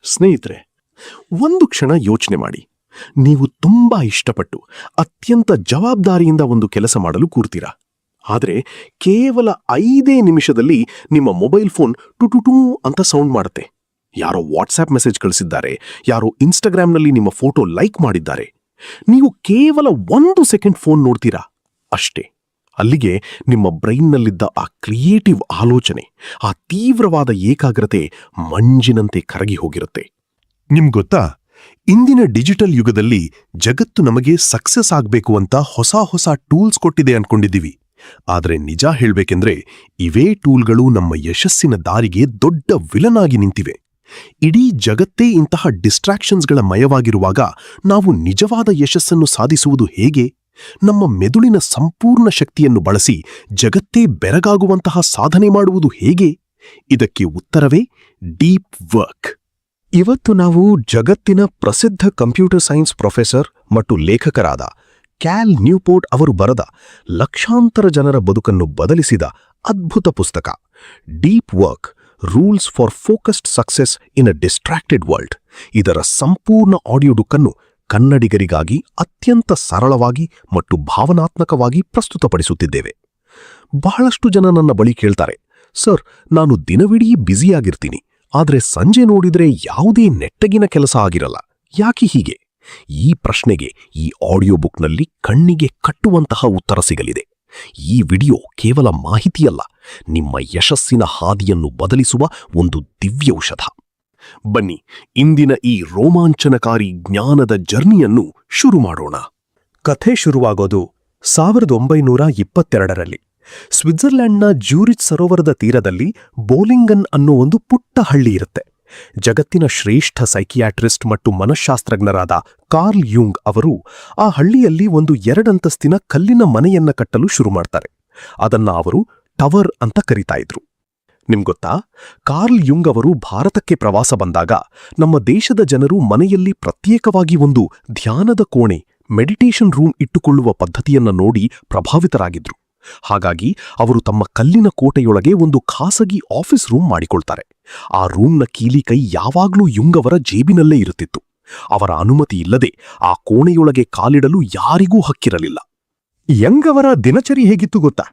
ಸ್ನೇಹಿತರೆ, ಒಂದು ಕ್ಷಣ ಯೋಚನೆ ಮಾಡಿ. ನೀವು ತುಂಬಾ ಇಷ್ಟಪಟ್ಟು ಅತ್ಯಂತ ಜವಾಬ್ದಾರಿಯಿಂದ ಒಂದು ಕೆಲಸ ಮಾಡಲು ಕೂರ್ತೀರಾ. ಆದರೆ ಕೇವಲ 5 ನಿಮಿಷದಲ್ಲಿ ನಿಮ್ಮ ಮೊಬೈಲ್ ಫೋನ್ ಟುಟುಟೂ ಅಂತ ಸೌಂಡ್ ಮಾಡುತ್ತೆ. ಯಾರೋ ವಾಟ್ಸ್ಆಪ್ ಮೆಸೇಜ್ ಕಳಿಸಿದ್ದಾರೆ, ಯಾರೋ ಇನ್ಸ್ಟಾಗ್ರಾಮ್ನಲ್ಲಿ ನಿಮ್ಮ ಫೋಟೋ ಲೈಕ್ ಮಾಡಿದ್ದಾರೆ. ನೀವು ಕೇವಲ 1 ಸೆಕೆಂಡ್ ಫೋನ್ ನೋಡ್ತೀರಾ ಅಷ್ಟೇ. ಅಲ್ಲಿಗೆ ನಿಮ್ಮ ಬ್ರೈನ್ನಲ್ಲಿದ್ದ ಆ ಕ್ರಿಯೇಟಿವ್ ಆಲೋಚನೆ, ಆ ತೀವ್ರವಾದ ಏಕಾಗ್ರತೆ ಮಂಜಿನಂತೆ ಕರಗಿ ಹೋಗಿರುತ್ತೆ. ನಿಮ್ಗೊತ್ತಾ, ಇಂದಿನ ಡಿಜಿಟಲ್ ಯುಗದಲ್ಲಿ ಜಗತ್ತು ನಮಗೆ ಸಕ್ಸಸ್ ಆಗ್ಬೇಕು ಅಂತ ಹೊಸ ಟೂಲ್ಸ್ ಕೊಟ್ಟಿದೆ ಅನ್ಕೊಂಡಿದ್ದೀವಿ. ಆದ್ರೆ ನಿಜ ಹೇಳ್ಬೇಕೆಂದ್ರೆ ಇವೇ ಟೂಲ್ಗಳು ನಮ್ಮ ಯಶಸ್ಸಿನ ದಾರಿಗೆ ದೊಡ್ಡ ವಿಲನ್ ಆಗಿ ನಿಂತಿವೆ. ಇಡೀ ಜಗತ್ತೇ ಇಂತಹ ಡಿಸ್ಟ್ರಾಕ್ಷನ್ಸ್ಗಳ ಮಯವಾಗಿರುವಾಗ ನಾವು ನಿಜವಾದ ಯಶಸ್ಸನ್ನು ಸಾಧಿಸುವುದು ಹೇಗೆ? ನಮ್ಮ ಮೆದುಳಿನ ಸಂಪೂರ್ಣ ಶಕ್ತಿಯನ್ನು ಬಳಸಿ ಜಗತ್ತೇ ಬೆರಗಾಗುವಂತಹ ಸಾಧನೆ ಮಾಡುವುದು ಹೇಗೆ? ಇದಕ್ಕೆ ಉತ್ತರವೇ ಡೀಪ್ ವರ್ಕ್. ಇವತ್ತು ನಾವು ಜಗತ್ತಿನ ಪ್ರಸಿದ್ಧ ಕಂಪ್ಯೂಟರ್ ಸೈನ್ಸ್ ಪ್ರೊಫೆಸರ್ ಮತ್ತು ಲೇಖಕರಾದ ಕ್ಯಾಲ್ ನ್ಯೂಪೋರ್ಟ್ ಅವರು ಬರೆದ ಲಕ್ಷಾಂತರ ಜನರ ಬದುಕನ್ನು ಬದಲಿಸಿದ ಅದ್ಭುತ ಪುಸ್ತಕ deep work, rules for focused success in a distracted world. ಇದರ ಸಂಪೂರ್ಣ ಆಡಿಯೋ ಬುಕ್ಕನ್ನು ಕನ್ನಡಿಗರಿಗಾಗಿ ಅತ್ಯಂತ ಸರಳವಾಗಿ ಮತ್ತು ಭಾವನಾತ್ಮಕವಾಗಿ ಪ್ರಸ್ತುತಪಡಿಸುತ್ತಿದ್ದೇವೆ. ಬಹಳಷ್ಟು ಜನ ನನ್ನ ಬಳಿ ಕೇಳ್ತಾರೆ, ಸರ್, ನಾನು ದಿನವಿಡೀ ಬ್ಯುಸಿಯಾಗಿರ್ತೀನಿ, ಆದರೆ ಸಂಜೆ ನೋಡಿದ್ರೆ ಯಾವುದೇ ನೆಟ್ಟಗಿನ ಕೆಲಸ ಆಗಿರಲ್ಲ, ಯಾಕೆ ಹೀಗೆ? ಈ ಪ್ರಶ್ನೆಗೆ ಈ ಆಡಿಯೋ ಬುಕ್ನಲ್ಲಿ ಕಣ್ಣಿಗೆ ಕಟ್ಟುವಂತಹ ಉತ್ತರ ಸಿಗಲಿದೆ. ಈ ವಿಡಿಯೋ ಕೇವಲ ಮಾಹಿತಿಯಲ್ಲ, ನಿಮ್ಮ ಯಶಸ್ಸಿನ ಹಾದಿಯನ್ನು ಬದಲಿಸುವ ಒಂದು ದಿವ್ಯೌಷಧ. ಬನ್ನಿ, ಇಂದಿನ ಈ ರೋಮಾಂಚನಕಾರಿ ಜ್ಞಾನದ ಜರ್ನಿಯನ್ನು ಶುರು ಮಾಡೋಣ. ಕಥೆ ಶುರುವಾಗೋದು 1922ರಲ್ಲಿ. ಸ್ವಿಟ್ಜರ್ಲ್ಯಾಂಡ್ನ ಜ್ಯೂರಿಚ್ ಸರೋವರದ ತೀರದಲ್ಲಿ ಬೋಲಿಂಗನ್ ಅನ್ನೋ ಒಂದು ಪುಟ್ಟ ಹಳ್ಳಿ ಇರುತ್ತೆ. ಜಗತ್ತಿನ ಶ್ರೇಷ್ಠ ಸೈಕಿಯಾಟ್ರಿಸ್ಟ್ ಮತ್ತು ಮನಃಶಾಸ್ತ್ರಜ್ಞರಾದ ಕಾರ್ಲ್ ಯುಂಗ್ ಅವರು ಆ ಹಳ್ಳಿಯಲ್ಲಿ ಒಂದು 2 ಅಂತಸ್ತಿನ ಕಲ್ಲಿನ ಮನೆಯನ್ನ ಕಟ್ಟಲು ಶುರು ಮಾಡ್ತಾರೆ. ಅದನ್ನ ಅವರು ಟವರ್ ಅಂತ ಕರೀತಾ ಇದ್ರು. ನಿಮ್ಗೊತ್ತಾ, ಕಾರ್ಲ್ ಯುಂಗ್ ಅವರು ಭಾರತಕ್ಕೆ ಪ್ರವಾಸ ಬಂದಾಗ ನಮ್ಮ ದೇಶದ ಜನರು ಮನೆಯಲ್ಲಿ ಪ್ರತ್ಯೇಕವಾಗಿ ಒಂದು ಧ್ಯಾನದ ಕೋಣೆ, ಮೆಡಿಟೇಷನ್ ರೂಮ್ ಇಟ್ಟುಕೊಳ್ಳುವ ಪದ್ಧತಿಯನ್ನ ನೋಡಿ ಪ್ರಭಾವಿತರಾಗಿದ್ರು. ಹಾಗಾಗಿ ಅವರು ತಮ್ಮ ಕಲ್ಲಿನ ಕೋಟೆಯೊಳಗೆ ಒಂದು ಖಾಸಗಿ ಆಫೀಸ್ ರೂಮ್ ಮಾಡಿಕೊಳ್ತಾರೆ. ಆ ರೂಮ್ನ ಕೀಲಿ ಕೈ ಯಾವಾಗ್ಲೂ ಯುಂಗ್ ಅವರ ಜೇಬಿನಲ್ಲೇ ಇರುತ್ತಿತ್ತು. ಅವರ ಅನುಮತಿ ಇಲ್ಲದೆ ಆ ಕೋಣೆಯೊಳಗೆ ಕಾಲಿಡಲು ಯಾರಿಗೂ ಹಕ್ಕಿರಲಿಲ್ಲ. ಯಂಗ್ ಅವರ ದಿನಚರಿ ಹೇಗಿತ್ತು ಗೊತ್ತಾ?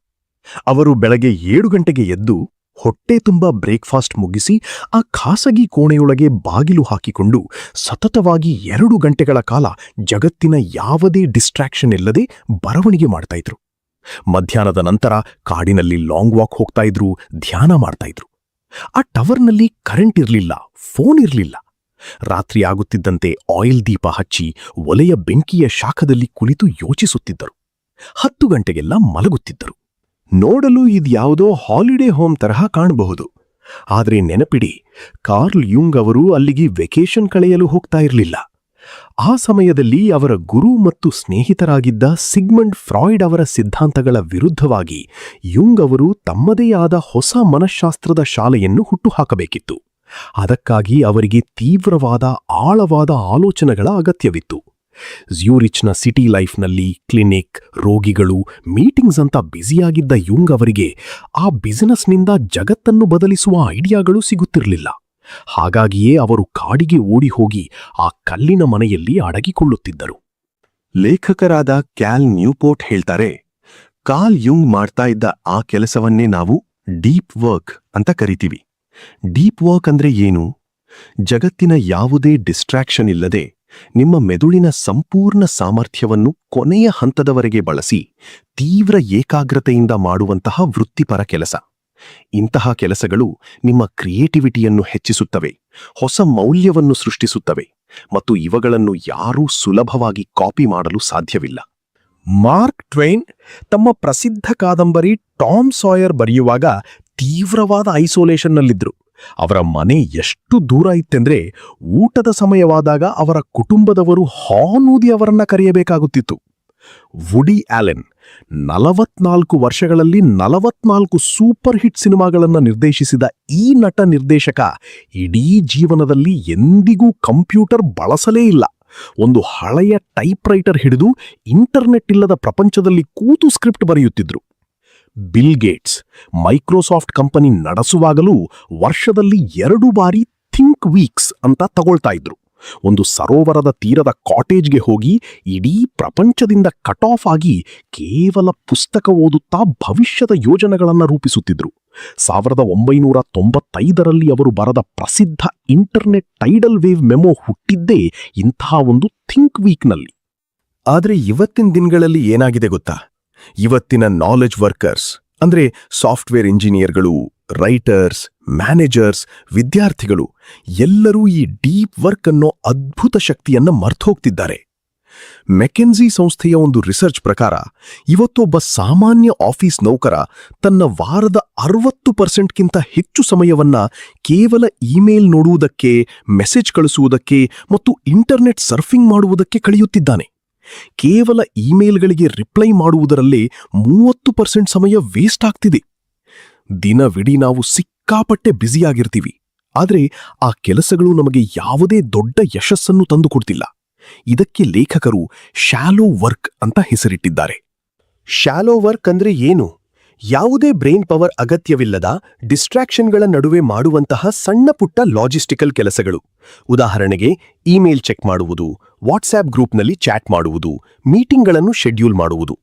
ಅವರು ಬೆಳಗ್ಗೆ 7 ಗಂಟೆಗೆ ಎದ್ದು ಹೊಟ್ಟೆ ತುಂಬ ಬ್ರೇಕ್ಫಾಸ್ಟ್ ಮುಗಿಸಿ ಆ ಖಾಸಗಿ ಕೋಣೆಯೊಳಗೆ ಬಾಗಿಲು ಹಾಕಿಕೊಂಡು ಸತತವಾಗಿ 2 ಗಂಟೆಗಳ ಕಾಲ ಜಗತ್ತಿನ ಯಾವುದೇ ಡಿಸ್ಟ್ರಾಕ್ಷನ್ ಇಲ್ಲದೆ ಬರವಣಿಗೆ ಮಾಡ್ತಾ ಇದ್ರು. ಮಧ್ಯಾಹ್ನದ ನಂತರ ಕಾಡಿನಲ್ಲಿ ಲಾಂಗ್ ವಾಕ್ ಹೋಗ್ತಾ ಇದ್ರು, ಧ್ಯಾನ ಮಾಡ್ತಾ ಇದ್ರು. ಆ ಟವರ್ನಲ್ಲಿ ಕರೆಂಟ್ ಇರಲಿಲ್ಲ, ಫೋನ್ ಇರಲಿಲ್ಲ. ರಾತ್ರಿ ಆಗುತ್ತಿದ್ದಂತೆ ಆಯಿಲ್ ದೀಪ ಹಚ್ಚಿ ಒಲೆಯ ಬೆಂಕಿಯ ಶಾಖದಲ್ಲಿ ಕುಳಿತು ಯೋಚಿಸುತ್ತಿದ್ದರು. 10 ಗಂಟೆಗೆಲ್ಲ ಮಲಗುತ್ತಿದ್ದರು. ನೋಡಲು ಇದ್ಯಾವುದೋ ಹಾಲಿಡೇ ಹೋಮ್ ತರಹ ಕಾಣಬಹುದು. ಆದರೆ ನೆನಪಿಡಿ, ಕಾರ್ಲ್ ಯುಂಗ್ ಅವರು ಅಲ್ಲಿಗೆ ವೆಕೇಷನ್ ಕಳೆಯಲು ಹೋಗ್ತಾ ಇರಲಿಲ್ಲ. ಆ ಸಮಯದಲ್ಲಿ ಅವರ ಗುರು ಮತ್ತು ಸ್ನೇಹಿತರಾಗಿದ್ದ ಸಿಗ್ಮಂಡ್ ಫ್ರಾಯ್ಡ್ ಅವರ ಸಿದ್ಧಾಂತಗಳ ವಿರುದ್ಧವಾಗಿ ಯುಂಗ್ ಅವರು ತಮ್ಮದೇ ಆದ ಹೊಸ ಮನಃಶಾಸ್ತ್ರದ ಶಾಲೆಯನ್ನು ಹುಟ್ಟುಹಾಕಬೇಕಿತ್ತು. ಅದಕ್ಕಾಗಿ ಅವರಿಗೆ ತೀವ್ರವಾದ, ಆಳವಾದ ಆಲೋಚನೆಗಳ ಅಗತ್ಯವಿತ್ತು. ಜ್ಯೂರಿಚ್ನ ಸಿಟಿ ಲೈಫ್ನಲ್ಲಿ ಕ್ಲಿನಿಕ್, ರೋಗಿಗಳು, ಮೀಟಿಂಗ್ಸ್ ಅಂತ ಬ್ಯುಸಿಯಾಗಿದ್ದ ಯುಂಗ್ ಅವರಿಗೆ ಆ ಬಿಸಿನೆಸ್ನಿಂದ ಜಗತ್ತನ್ನು ಬದಲಿಸುವ ಐಡಿಯಾಗಳು ಸಿಗುತ್ತಿರಲಿಲ್ಲ. ಹಾಗಾಗಿಯೇ ಅವರು ಕಾಡಿಗೆ ಓಡಿ ಹೋಗಿ ಆ ಕಲ್ಲಿನ ಮನೆಯಲ್ಲಿ ಅಡಗಿಕೊಳ್ಳುತ್ತಿದ್ದರು. ಲೇಖಕರಾದ ಕ್ಯಾಲ್ ನ್ಯೂಪೋರ್ಟ್ ಹೇಳ್ತಾರೆ, ಕಾರ್ಲ್ ಯುಂಗ್ ಮಾಡ್ತಾ ಇದ್ದ ಆ ಕೆಲಸವನ್ನೇ ನಾವು ಡೀಪ್ ವರ್ಕ್ ಅಂತ ಕರಿತೀವಿ. ಡೀಪ್ ವರ್ಕ್ ಅಂದ್ರೆ ಏನು? ಜಗತ್ತಿನ ಯಾವುದೇ ಡಿಸ್ಟ್ರಾಕ್ಷನ್ ಇಲ್ಲದೆ ನಿಮ್ಮ ಮೆದುಳಿನ ಸಂಪೂರ್ಣ ಸಾಮರ್ಥ್ಯವನ್ನು ಕೊನೆಯ ಹಂತದವರೆಗೆ ಬಳಸಿ ತೀವ್ರ ಏಕಾಗ್ರತೆಯಿಂದ ಮಾಡುವಂತಹ ವೃತ್ತಿಪರ ಕೆಲಸ. ಇಂತಹ ಕೆಲಸಗಳು ನಿಮ್ಮ ಕ್ರಿಯೇಟಿವಿಟಿಯನ್ನು ಹೆಚ್ಚಿಸುತ್ತವೆ, ಹೊಸ ಮೌಲ್ಯವನ್ನು ಸೃಷ್ಟಿಸುತ್ತವೆ ಮತ್ತು ಇವುಗಳನ್ನು ಯಾರೂ ಸುಲಭವಾಗಿ ಕಾಪಿ ಮಾಡಲು ಸಾಧ್ಯವಿಲ್ಲ. ಮಾರ್ಕ್ ಟ್ವೇನ್ ತಮ್ಮ ಪ್ರಸಿದ್ಧ ಕಾದಂಬರಿ ಟಾಮ್ ಸಾಯರ್ ಬರೆಯುವಾಗ ತೀವ್ರವಾದ ಐಸೋಲೇಷನ್ನಲ್ಲಿದ್ರು. ಅವರ ಮನೆ ಎಷ್ಟು ದೂರ ಇತ್ತೆಂದ್ರೆ ಊಟದ ಸಮಯವಾದಾಗ ಅವರ ಕುಟುಂಬದವರು ಹಾನೂದಿ ಅವರನ್ನ ಕರೆಯಬೇಕಾಗುತ್ತಿತ್ತು. ವುಡಿ ಆಲೆನ್ 44 ವರ್ಷಗಳಲ್ಲಿ 44 ಸೂಪರ್ ಹಿಟ್ ಸಿನಿಮಾಗಳನ್ನು ನಿರ್ದೇಶಿಸಿದ ಈ ನಟ ನಿರ್ದೇಶಕ ಇಡೀ ಜೀವನದಲ್ಲಿ ಎಂದಿಗೂ ಕಂಪ್ಯೂಟರ್ ಬಳಸಲೇ ಇಲ್ಲ. ಒಂದು ಹಳೆಯ ಟೈಪ್ ರೈಟರ್ ಹಿಡಿದು ಇಂಟರ್ನೆಟ್ ಇಲ್ಲದ ಪ್ರಪಂಚದಲ್ಲಿ ಕೂತು ಸ್ಕ್ರಿಪ್ಟ್ ಬರೆಯುತ್ತಿದ್ರು. ಬಿಲ್ ಗೇಟ್ಸ್ ಮೈಕ್ರೋಸಾಫ್ಟ್ ಕಂಪನಿ ನಡೆಸುವಾಗಲೂ ವರ್ಷದಲ್ಲಿ 2 ಬಾರಿ ಥಿಂಕ್ ವೀಕ್ಸ್ ಅಂತ ತಗೊಳ್ತಾ ಇದ್ರು. ಒಂದು ಸರೋವರದ ತೀರದ ಕಾಟೇಜ್ಗೆ ಹೋಗಿ ಇಡೀ ಪ್ರಪಂಚದಿಂದ ಕಟ್ ಆಫ್ ಆಗಿ ಕೇವಲ ಪುಸ್ತಕ ಓದುತ್ತಾ ಭವಿಷ್ಯದ ಯೋಜನೆಗಳನ್ನು ರೂಪಿಸುತ್ತಿದ್ರು. 1995ರಲ್ಲಿ ಅವರು ಬರೆದ ಪ್ರಸಿದ್ಧ ಇಂಟರ್ನೆಟ್ ಟೈಡಲ್ ವೇವ್ ಮೆಮೊ ಹುಟ್ಟಿದ್ದೇ ಇಂಥ ಒಂದು ಥಿಂಕ್ ವೀಕ್ನಲ್ಲಿ. ಆದ್ರೆ ಇವತ್ತಿನ ದಿನಗಳಲ್ಲಿ ಏನಾಗಿದೆ ಗೊತ್ತಾ? ಇವತ್ತಿನ ನಾಲೆಜ್ ವರ್ಕರ್ಸ್ ಅಂದ್ರೆ ಸಾಫ್ಟ್ವೇರ್ ಇಂಜಿನಿಯರ್ಗಳು, ರೈಟರ್ಸ್, ಮ್ಯಾನೇಜರ್ಸ್, ವಿದ್ಯಾರ್ಥಿಗಳು ಎಲ್ಲರೂ ಈ ಡೀಪ್ ವರ್ಕ್ ಅನ್ನೋ ಅದ್ಭುತ ಶಕ್ತಿಯನ್ನ ಮರ್ತೋಗ್ತಿದ್ದಾರೆ. ಮೆಕೆನ್ಸಿ ಸಂಸ್ಥೆಯ ಒಂದು ರಿಸರ್ಚ್ ಪ್ರಕಾರ ಇವತ್ತೊಬ್ಬ ಸಾಮಾನ್ಯ ಆಫೀಸ್ ನೌಕರ ತನ್ನ ವಾರದ 60%ಗಿಂತ ಹೆಚ್ಚು ಸಮಯವನ್ನ ಕೇವಲ ಇಮೇಲ್ ನೋಡುವುದಕ್ಕೆ, ಮೆಸೇಜ್ ಕಳಿಸುವುದಕ್ಕೆ ಮತ್ತು ಇಂಟರ್ನೆಟ್ ಸರ್ಫಿಂಗ್ ಮಾಡುವುದಕ್ಕೆ ಕಳೆಯುತ್ತಿದ್ದಾನೆ. ಕೇವಲ ಇಮೇಲ್ಗಳಿಗೆ ರಿಪ್ಲೈ ಮಾಡುವುದರಲ್ಲೇ 30% ಸಮಯ ವೇಸ್ಟ್ ಆಗ್ತಿದೆ. ದಿನವಿಡೀ ನಾವು ಸಿಕ್ಕಾಪಟ್ಟೆ ಬ್ಯುಸಿಯಾಗಿರ್ತೀವಿ, ಆದ್ರೆ ಆ ಕೆಲಸಗಳು ನಮಗೆ ಯಾವುದೇ ದೊಡ್ಡ ಯಶಸ್ಸನ್ನು ತಂದುಕೊಡ್ತಿಲ್ಲ. ಇದಕ್ಕೆ ಲೇಖಕರು ಶಾಲೋ ವರ್ಕ್ ಅಂತ ಹೆಸರಿಟ್ಟಿದ್ದಾರೆ. ಶಾಲೋ ವರ್ಕ್ ಅಂದ್ರೆ ಏನು? ಯಾವುದೇ ಬ್ರೈನ್ ಪವರ್ ಅಗತ್ಯವಿಲ್ಲದ ಡಿಸ್ಟ್ರಾಕ್ಷನ್ಗಳ ನಡುವೆ ಮಾಡುವಂತಹ ಸಣ್ಣ ಪುಟ್ಟ ಲಾಜಿಸ್ಟಿಕಲ್ ಕೆಲಸಗಳು. ಉದಾಹರಣೆಗೆ ಇಮೇಲ್ ಚೆಕ್ ಮಾಡುವುದು, ವಾಟ್ಸ್ಆಪ್ ಗ್ರೂಪ್ನಲ್ಲಿ ಚಾಟ್ ಮಾಡುವುದು, ಮೀಟಿಂಗ್ಗಳನ್ನು ಶೆಡ್ಯೂಲ್ ಮಾಡುವುದು.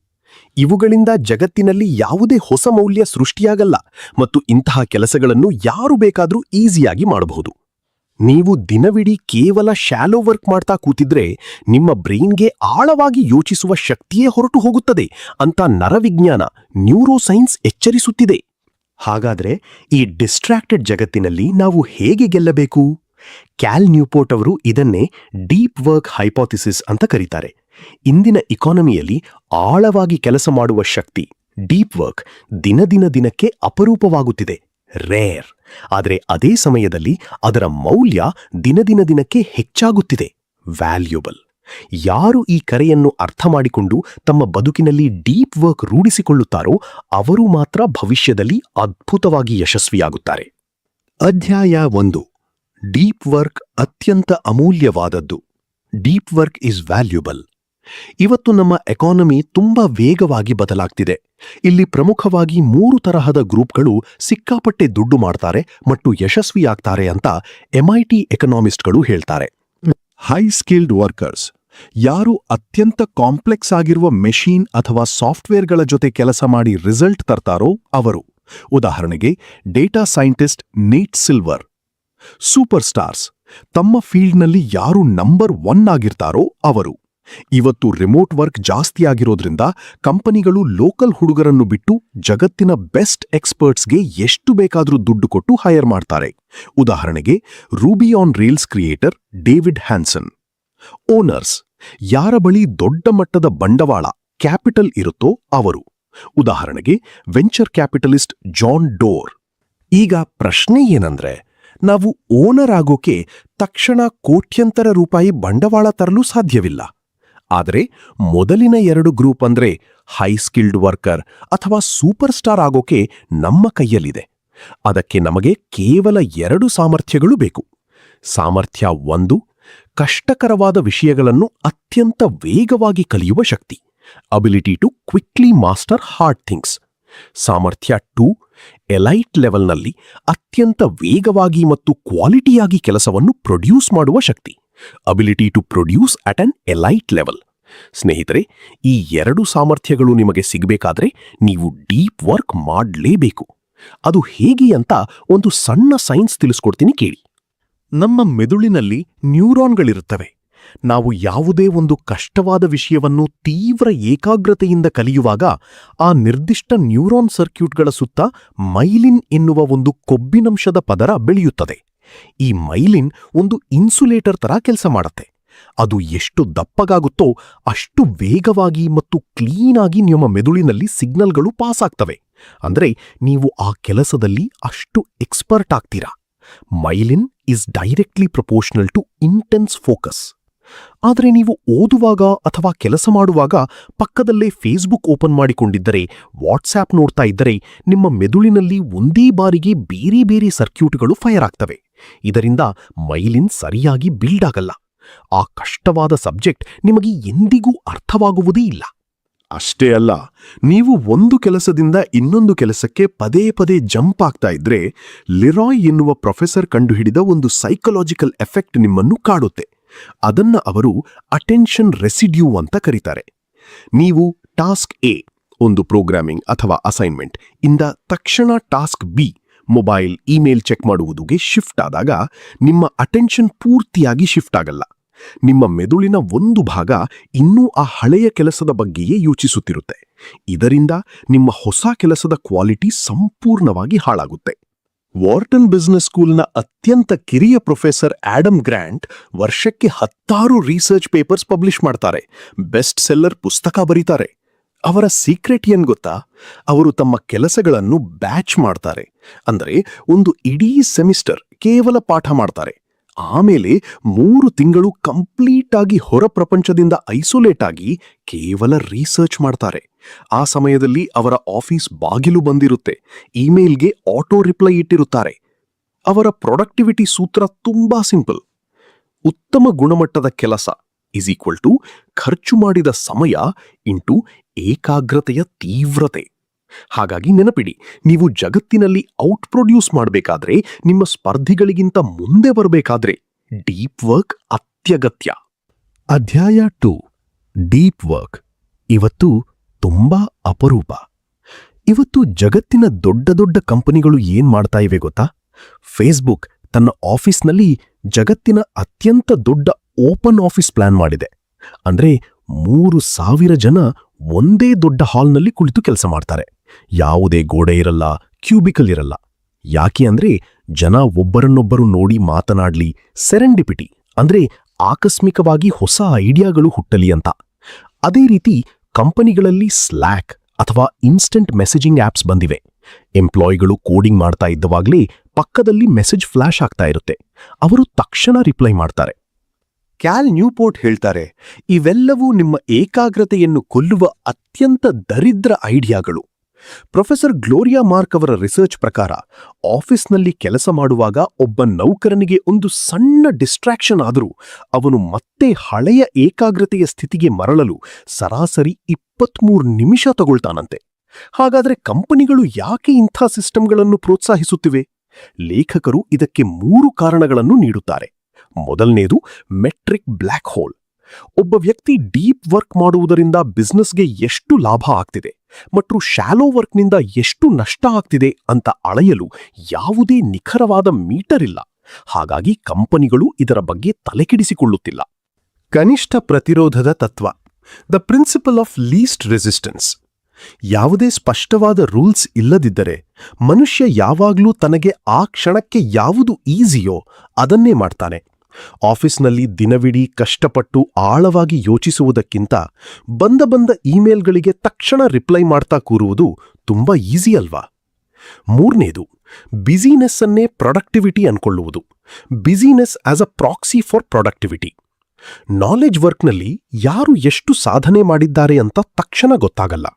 ಇವುಗಳಿಂದ ಜಗತ್ತಿನಲ್ಲಿ ಯಾವುದೇ ಹೊಸ ಮೌಲ್ಯ ಸೃಷ್ಟಿಯಾಗಲ್ಲ ಮತ್ತು ಇಂತಹ ಕೆಲಸಗಳನ್ನು ಯಾರು ಬೇಕಾದರೂ ಈಸಿಯಾಗಿ ಮಾಡಬಹುದು. ನೀವು ದಿನವಿಡೀ ಕೇವಲ ಶಾಲೋ ವರ್ಕ್ ಮಾಡ್ತಾ ಕೂತಿದ್ರೆ ನಿಮ್ಮ ಬ್ರೈನ್ಗೆ ಆಳವಾಗಿ ಯೋಚಿಸುವ ಶಕ್ತಿಯೇ ಹೊರಟು ಹೋಗುತ್ತದೆ ಅಂತ ನರವಿಜ್ಞಾನ, ನ್ಯೂರೋಸೈನ್ಸ್ ಎಚ್ಚರಿಸುತ್ತಿದೆ. ಹಾಗಾದ್ರೆ ಈ ಡಿಸ್ಟ್ರಾಕ್ಟೆಡ್ ಜಗತ್ತಿನಲ್ಲಿ ನಾವು ಹೇಗೆ ಗೆಲ್ಲಬೇಕು? ಕ್ಯಾಲ್ ನ್ಯೂಪೋರ್ಟ್ ಅವರು ಇದನ್ನೇ ಡೀಪ್ ವರ್ಕ್ ಹೈಪೋಥಿಸಿಸ್ ಅಂತ ಕರೀತಾರೆ. ಇಂದಿನ ಇಕಾನಮಿಯಲ್ಲಿ ಆಳವಾಗಿ ಕೆಲಸ ಮಾಡುವ ಶಕ್ತಿ, ಡೀಪ್ ವರ್ಕ್, ದಿನಕ್ಕೆ ಅಪರೂಪವಾಗುತ್ತಿದೆ, ರೇರ್. ಆದರೆ ಅದೇ ಸಮಯದಲ್ಲಿ ಅದರ ಮೌಲ್ಯ ದಿನಕ್ಕೆ ಹೆಚ್ಚಾಗುತ್ತಿದೆ, ವ್ಯಾಲ್ಯೂಬಲ್. ಯಾರು ಈ ಕರೆಯನ್ನು ಅರ್ಥ ಮಾಡಿಕೊಂಡು ತಮ್ಮ ಬದುಕಿನಲ್ಲಿ ಡೀಪ್ ವರ್ಕ್ ರೂಢಿಸಿಕೊಳ್ಳುತ್ತಾರೋ ಅವರು ಮಾತ್ರ ಭವಿಷ್ಯದಲ್ಲಿ ಅದ್ಭುತವಾಗಿ ಯಶಸ್ವಿಯಾಗುತ್ತಾರೆ. ಅಧ್ಯಾಯ 1. ಡೀಪ್ ವರ್ಕ್ ಅತ್ಯಂತ ಅಮೂಲ್ಯವಾದದ್ದು. Deep work is valuable. ಇವತ್ತು ನಮ್ಮ ಎಕಾನಮಿ ತುಂಬಾ ವೇಗವಾಗಿ ಬದಲಾಗ್ತಿದೆ. ಇಲ್ಲಿ ಪ್ರಮುಖವಾಗಿ 3 ತರಹದ ಗ್ರೂಪ್ಗಳು ಸಿಕ್ಕಾಪಟ್ಟೆ ದುಡ್ಡು ಮಾಡ್ತಾರೆ ಮತ್ತು ಯಶಸ್ವಿಯಾಗ್ತಾರೆ ಅಂತ MIT ಎಕನಾಮಿಸ್ಟ್ಗಳು ಹೇಳ್ತಾರೆ. ಹೈ ಸ್ಕಿಲ್ಡ್ ವರ್ಕರ್ಸ್, ಯಾರು ಅತ್ಯಂತ ಕಾಂಪ್ಲೆಕ್ಸ್ ಆಗಿರುವ ಮೆಷೀನ್ ಅಥವಾ ಸಾಫ್ಟ್ವೇರ್ಗಳ ಜೊತೆ ಕೆಲಸ ಮಾಡಿ ರಿಸಲ್ಟ್ ತರ್ತಾರೋ ಅವರು. ಉದಾಹರಣೆಗೆ data scientist Nate Silver. Super stars, ತಮ್ಮ ಫೀಲ್ಡ್ನಲ್ಲಿ ಯಾರು ನಂಬರ್ 1 ಆಗಿರ್ತಾರೋ ಅವರು. ಇವತ್ತು ರಿಮೋಟ್ ವರ್ಕ್ ಜಾಸ್ತಿ ಆಗಿರೋದ್ರಿಂದ ಕಂಪನಿಗಳು ಲೋಕಲ್ ಹುಡುಗರನ್ನು ಬಿಟ್ಟು ಜಗತ್ತಿನ ಬೆಸ್ಟ್ ಎಕ್ಸ್ಪರ್ಟ್ಸ್ಗೆ ಎಷ್ಟು ಬೇಕಾದರೂ ದುಡ್ಡು ಕೊಟ್ಟು ಹೈರ್ ಮಾಡ್ತಾರೆ. ಉದಾಹರಣೆಗೆ Ruby on rails creator David Hanson. Owners, ಯಾರ ಬಳಿ ದೊಡ್ಡ ಮಟ್ಟದ ಬಂಡವಾಳ, ಕ್ಯಾಪಿಟಲ್ ಇರುತ್ತೋ ಅವರು. ಉದಾಹರಣೆಗೆ ವೆಂಚರ್ ಕ್ಯಾಪಿಟಲಿಸ್ಟ್ ಜಾನ್ ಡೋರ್. ಈಗ ಪ್ರಶ್ನೆ ಏನಂದ್ರೆ, ನಾವು ಓನರ್ ಆಗೋಕೆ ತಕ್ಷಣ ಕೋಟ್ಯಂತರ ರೂಪಾಯಿ ಬಂಡವಾಳ ತರಲು ಸಾಧ್ಯವಿಲ್ಲ. ಆದರೆ ಮೊದಲಿನ 2 ಗ್ರೂಪ್ ಅಂದ್ರೆ ಹೈ ಸ್ಕಿಲ್ಡ್ ವರ್ಕರ್ ಅಥವಾ ಸೂಪರ್ ಸ್ಟಾರ್ ಆಗೋಕೆ ನಮ್ಮ ಕೈಯಲ್ಲಿದೆ. ಅದಕ್ಕೆ ನಮಗೆ ಕೇವಲ 2 ಸಾಮರ್ಥ್ಯಗಳು ಬೇಕು. ಸಾಮರ್ಥ್ಯ 1, ಕಷ್ಟಕರವಾದ ವಿಷಯಗಳನ್ನು ಅತ್ಯಂತ ವೇಗವಾಗಿ ಕಲಿಯುವ ಶಕ್ತಿ, ability to quickly master hard things. ಸಾಮರ್ಥ್ಯ 2, ಎಲೈಟ್ ಲೆವೆಲ್ನಲ್ಲಿ ಅತ್ಯಂತ ವೇಗವಾಗಿ ಮತ್ತು ಕ್ವಾಲಿಟಿಯಾಗಿ ಕೆಲಸವನ್ನು ಪ್ರೊಡ್ಯೂಸ್ ಮಾಡುವ ಶಕ್ತಿ, ability to produce at an elite level. ಸ್ನೇಹಿತರೆ, ಈ 2 ಸಾಮರ್ಥ್ಯಗಳು ನಿಮಗೆ ಸಿಗಬೇಕಾದ್ರೆ ನೀವು ಡೀಪ್ ವರ್ಕ್ ಮಾಡಲೇಬೇಕು. ಅದು ಹೇಗೆ ಅಂತ ಒಂದು ಸಣ್ಣ ಸೈನ್ಸ್ ತಿಳಿಸ್ಕೊಡ್ತೀನಿ ಕೇಳಿ. ನಮ್ಮ ಮೆದುಳಿನಲ್ಲಿ ನ್ಯೂರಾನ್ಗಳಿರುತ್ತವೆ. ನಾವು ಯಾವುದೇ ಒಂದು ಕಷ್ಟವಾದ ವಿಷಯವನ್ನು ತೀವ್ರ ಏಕಾಗ್ರತೆಯಿಂದ ಕಲಿಯುವಾಗ ಆ ನಿರ್ದಿಷ್ಟ ನ್ಯೂರಾನ್ ಸರ್ಕ್ಯೂಟ್ಗಳ ಸುತ್ತ ಮೈಲಿನ್ ಎನ್ನುವ ಒಂದು ಕೊಬ್ಬಿನಂಶದ ಪದರ ಬೆಳೆಯುತ್ತದೆ. ಈ ಮೈಲಿನ್ ಒಂದು ಇನ್ಸುಲೇಟರ್ ತರ ಕೆಲಸ ಮಾಡುತ್ತೆ. ಅದು ಎಷ್ಟು ದಪ್ಪಗಾಗುತ್ತೋ ಅಷ್ಟು ವೇಗವಾಗಿ ಮತ್ತು ಕ್ಲೀನಾಗಿ ನಿಮ್ಮ ಮೆದುಳಿನಲ್ಲಿ ಸಿಗ್ನಲ್ಗಳು ಪಾಸ್ ಆಗ್ತವೆ. ಅಂದ್ರೆ ನೀವು ಆ ಕೆಲಸದಲ್ಲಿ ಅಷ್ಟು ಎಕ್ಸ್ಪರ್ಟ್ ಆಗ್ತೀರಾ. Myelin is directly proportional to intense focus. ಆದರೆ ನೀವು ಓದುವಾಗ ಅಥವಾ ಕೆಲಸ ಮಾಡುವಾಗ ಪಕ್ಕದಲ್ಲೇ ಫೇಸ್ಬುಕ್ ಓಪನ್ ಮಾಡಿಕೊಂಡಿದ್ದರೆ, ವಾಟ್ಸ್ಆಪ್ ನೋಡ್ತಾ ಇದ್ದರೆ ನಿಮ್ಮ ಮೆದುಳಿನಲ್ಲಿ ಒಂದೇ ಬಾರಿಗೆ ಬೇರೆ ಬೇರೆ ಸರ್ಕ್ಯೂಟ್ಗಳು ಫೈರ್ ಆಗ್ತವೆ. ಇದರಿಂದ ಮೈಲಿನ್ ಸರಿಯಾಗಿ ಬಿಲ್ಡ್ ಆಗಲ್ಲ. ಆ ಕಷ್ಟವಾದ ಸಬ್ಜೆಕ್ಟ್ ನಿಮಗೆ ಎಂದಿಗೂ ಅರ್ಥವಾಗುವುದೇ ಇಲ್ಲ. ಅಷ್ಟೇ ಅಲ್ಲ, ನೀವು ಒಂದು ಕೆಲಸದಿಂದ ಇನ್ನೊಂದು ಕೆಲಸಕ್ಕೆ ಪದೇ ಪದೇ ಜಂಪ್ ಆಗ್ತಾ ಇದ್ರೆ ಲಿರಾಯ್ ಎನ್ನುವ ಪ್ರೊಫೆಸರ್ ಕಂಡುಹಿಡಿದ ಒಂದು ಸೈಕಲಾಜಿಕಲ್ ಎಫೆಕ್ಟ್ ನಿಮ್ಮನ್ನು ಕಾಡುತ್ತೆ. ಅದನ್ನ ಅವರು ಅಟೆನ್ಷನ್ ರೆಸಿಡ್ಯೂ ಅಂತ ಕರೀತಾರೆ. ನೀವು ಟಾಸ್ಕ್ ಎ, ಒಂದು ಪ್ರೋಗ್ರಾಮಿಂಗ್ ಅಥವಾ ಅಸೈನ್ಮೆಂಟ್ ಇಂದ ತಕ್ಷಣ task B, mobile email check ಮಾಡುವುದುಗೆ ಶಿಫ್ಟ್ ಆದಾಗ ನಿಮ್ಮ ಅಟೆನ್ಷನ್ ಪೂರ್ತಿಯಾಗಿ ಶಿಫ್ಟ್ ಆಗಲ್ಲ. ನಿಮ್ಮ ಮೆದುಳಿನ ಒಂದು ಭಾಗ ಇನ್ನೂ ಆ ಹಳೆಯ ಕೆಲಸದ ಬಗ್ಗೆಯೇ ಯೋಚಿಸುತ್ತಿರುತ್ತೆ. ಇದರಿಂದ ನಿಮ್ಮ ಹೊಸ ಕೆಲಸದ ಕ್ವಾಲಿಟಿ ಸಂಪೂರ್ಣವಾಗಿ ಹಾಳಾಗುತ್ತೆ. ವಾರ್ಟನ್ ಬಿಸಿನೆಸ್ ಸ್ಕೂಲ್ನ ಅತ್ಯಂತ ಕಿರಿಯ ಪ್ರೊಫೆಸರ್ ಆಡಮ್ ಗ್ರ್ಯಾಂಟ್ ವರ್ಷಕ್ಕೆ 10 ರಿಸರ್ಚ್ ಪೇಪರ್ಸ್ ಪಬ್ಲಿಷ್ ಮಾಡ್ತಾರೆ, ಬೆಸ್ಟ್ ಸೆಲ್ಲರ್ ಪುಸ್ತಕ ಬರೀತಾರೆ. ಅವರ ಸೀಕ್ರೆಟ್ ಏನ್ ಗೊತ್ತಾ? ಅವರು ತಮ್ಮ ಕೆಲಸಗಳನ್ನು ಬ್ಯಾಚ್ ಮಾಡ್ತಾರೆ. ಅಂದರೆ ಒಂದು ಇಡೀ ಸೆಮಿಸ್ಟರ್ ಕೇವಲ ಪಾಠ ಮಾಡ್ತಾರೆ. ಆಮೇಲೆ 3 ತಿಂಗಳು ಕಂಪ್ಲೀಟ್ ಆಗಿ ಹೊರ ಪ್ರಪಂಚದಿಂದ ಐಸೋಲೇಟ್ ಆಗಿ ಕೇವಲ ರಿಸರ್ಚ್ ಮಾಡ್ತಾರೆ. ಆ ಸಮಯದಲ್ಲಿ ಅವರ ಆಫೀಸ್ ಬಾಗಿಲು ಬಂದಿರುತ್ತೆ, ಇಮೇಲ್ಗೆ ಆಟೋ ರಿಪ್ಲೈ ಇಟ್ಟಿರುತ್ತಾರೆ. ಅವರ ಪ್ರೊಡಕ್ಟಿವಿಟಿ ಸೂತ್ರ ತುಂಬಾ ಸಿಂಪಲ್. ಉತ್ತಮ ಗುಣಮಟ್ಟದ ಕೆಲಸ ಇಸ್ ಈಕ್ವಲ್ ಟು ಖರ್ಚು ಮಾಡಿದ ಸಮಯ ಇಂಟು ಏಕಾಗ್ರತೆಯ ತೀವ್ರತೆ. ಹಾಗಾಗಿ ನೆನಪಿಡಿ, ನೀವು ಜಗತ್ತಿನಲ್ಲಿ ಔಟ್ ಪ್ರೊಡ್ಯೂಸ್ ಮಾಡಬೇಕಾದ್ರೆ, ನಿಮ್ಮ ಸ್ಪರ್ಧಿಗಳಿಗಿಂತ ಮುಂದೆ ಬರಬೇಕಾದ್ರೆ ಡೀಪ್ ವರ್ಕ್ ಅತ್ಯಗತ್ಯ. ಅಧ್ಯಾಯ 2, ಡೀಪ್ ವರ್ಕ್. ಇವತ್ತು ತುಂಬಾ ಅಪರೂಪ. ಇವತ್ತು ಜಗತ್ತಿನ ದೊಡ್ಡ ದೊಡ್ಡ ಕಂಪನಿಗಳು ಏನ್ ಮಾಡ್ತಾ ಇವೆ ಗೊತ್ತಾ? ಫೇಸ್ಬುಕ್ ತನ್ನ ಆಫೀಸ್ನಲ್ಲಿ ಜಗತ್ತಿನ ಅತ್ಯಂತ ದೊಡ್ಡ ಓಪನ್ ಆಫೀಸ್ ಪ್ಲಾನ್ ಮಾಡಿದೆ. ಅಂದ್ರೆ 3,000 ಜನ ಒಂದೇ ದೊಡ್ಡ ಹಾಲ್ನಲ್ಲಿ ಕುಳಿತು ಕೆಲಸ ಮಾಡ್ತಾರೆ. ಯಾವುದೇ ಗೋಡೆ ಇರಲ್ಲ, ಕ್ಯೂಬಿಕಲ್ ಇರಲ್ಲ. ಯಾಕೆ ಅಂದ್ರೆ ಜನ ಒಬ್ಬರನ್ನೊಬ್ಬರು ನೋಡಿ ಮಾತನಾಡ್ಲಿ, ಸೆರೆಂಡಿಪಿಟಿ ಅಂದ್ರೆ ಆಕಸ್ಮಿಕವಾಗಿ ಹೊಸ ಐಡಿಯಾಗಳು ಹುಟ್ಟಲಿ ಅಂತ. ಅದೇ ರೀತಿ ಕಂಪನಿಗಳಲ್ಲಿ ಸ್ಲ್ಯಾಕ್ ಅಥವಾ ಇನ್ಸ್ಟೆಂಟ್ ಮೆಸೇಜಿಂಗ್ ಆಪ್ಸ್ ಬಂದಿವೆ. ಎಂಪ್ಲಾಯಿಗಳು ಕೋಡಿಂಗ್ ಮಾಡ್ತಾ ಇದ್ದವಾಗಲೇ ಪಕ್ಕದಲ್ಲಿ ಮೆಸೇಜ್ ಫ್ಲಾಶ್ ಆಗ್ತಾ ಇರುತ್ತೆ. ಅವರು ತಕ್ಷಣ ರಿಪ್ಲೈ ಮಾಡ್ತಾರೆ. ಕ್ಯಾಲ್ ನ್ಯೂಪೋರ್ಟ್ ಹೇಳ್ತಾರೆ, ಇವೆಲ್ಲವೂ ನಿಮ್ಮ ಏಕಾಗ್ರತೆಯನ್ನು ಕೊಲ್ಲುವ ಅತ್ಯಂತ ದರಿದ್ರ ಐಡಿಯಾಗಳು. ಪ್ರೊಫೆಸರ್ ಗ್ಲೋರಿಯಾ ಮಾರ್ಕ್ ಅವರ ರಿಸರ್ಚ್ ಪ್ರಕಾರ ಆಫೀಸ್ನಲ್ಲಿ ಕೆಲಸ ಮಾಡುವಾಗ ಒಬ್ಬ ನೌಕರನಿಗೆ ಒಂದು ಸಣ್ಣ ಡಿಸ್ಟ್ರಾಕ್ಷನ್ ಆದರೂ ಅವನು ಮತ್ತೆ ಹಳೆಯ ಏಕಾಗ್ರತೆಯ ಸ್ಥಿತಿಗೆ ಮರಳಲು ಸರಾಸರಿ 23 ನಿಮಿಷ ತಗೊಳ್ತಾನಂತೆ. ಹಾಗಾದ್ರೆ ಕಂಪನಿಗಳು ಯಾಕೆ ಇಂಥ ಸಿಸ್ಟಮ್ಗಳನ್ನು ಪ್ರೋತ್ಸಾಹಿಸುತ್ತಿವೆ? ಲೇಖಕರು ಇದಕ್ಕೆ 3 ಕಾರಣಗಳನ್ನು ನೀಡುತ್ತಾರೆ. ಮೊದಲನೇದು ಮೆಟ್ರಿಕ್ ಬ್ಲ್ಯಾಕ್ ಹೋಲ್. ಒಬ್ಬ ವ್ಯಕ್ತಿ ಡೀಪ್ ವರ್ಕ್ ಮಾಡುವುದರಿಂದ ಬಿಸ್ನೆಸ್ಗೆ ಎಷ್ಟು ಲಾಭ ಆಗ್ತಿದೆ ಮತ್ತು ಶಾಲೋ ವರ್ಕ್ನಿಂದ ಎಷ್ಟು ನಷ್ಟ ಆಗ್ತಿದೆ ಅಂತ ಅಳೆಯಲು ಯಾವುದೇ ನಿಖರವಾದ ಮೀಟರ್ ಇಲ್ಲ. ಹಾಗಾಗಿ ಕಂಪನಿಗಳು ಇದರ ಬಗ್ಗೆ ತಲೆಕೆಡಿಸಿಕೊಳ್ಳುತ್ತಿಲ್ಲ. ಕನಿಷ್ಠ ಪ್ರತಿರೋಧದ ತತ್ವ, the principle of least resistance. ಯಾವುದೇ ಸ್ಪಷ್ಟವಾದ ರೂಲ್ಸ್ ಇಲ್ಲದಿದ್ದರೆ ಮನುಷ್ಯ ಯಾವಾಗಲೂ ತನಗೆ ಆ ಕ್ಷಣಕ್ಕೆ ಯಾವುದು ಈಸಿಯೋ ಅದನ್ನೇ ಮಾಡ್ತಾನೆ. ಆಫೀಸ್ನಲ್ಲಿ ದಿನವಿಡೀ ಕಷ್ಟಪಟ್ಟು ಆಳವಾಗಿ ಯೋಚಿಸುವುದಕ್ಕಿಂತ ಬಂದ ಇಮೇಲ್ಗಳಿಗೆ ತಕ್ಷಣ ರಿಪ್ಲೈ ಮಾಡ್ತಾ ಕೂರುವುದು ತುಂಬಾ ಈಸಿ ಅಲ್ವಾ? 3ನೇದು ಬ್ಯುಸಿನೆಸ್ ಅನ್ನೇ ಪ್ರೊಡಕ್ಟಿವಿಟಿ ಅನ್ಕೊಳ್ಳುವುದು. Business as a proxy for productivity. Knowledge ವರ್ಕ್ನಲ್ಲಿ ಯಾರು ಎಷ್ಟು ಸಾಧನೆ ಮಾಡಿದ್ದಾರೆ ಅಂತ ತಕ್ಷಣ ಗೊತ್ತಾಗಲ್ಲ.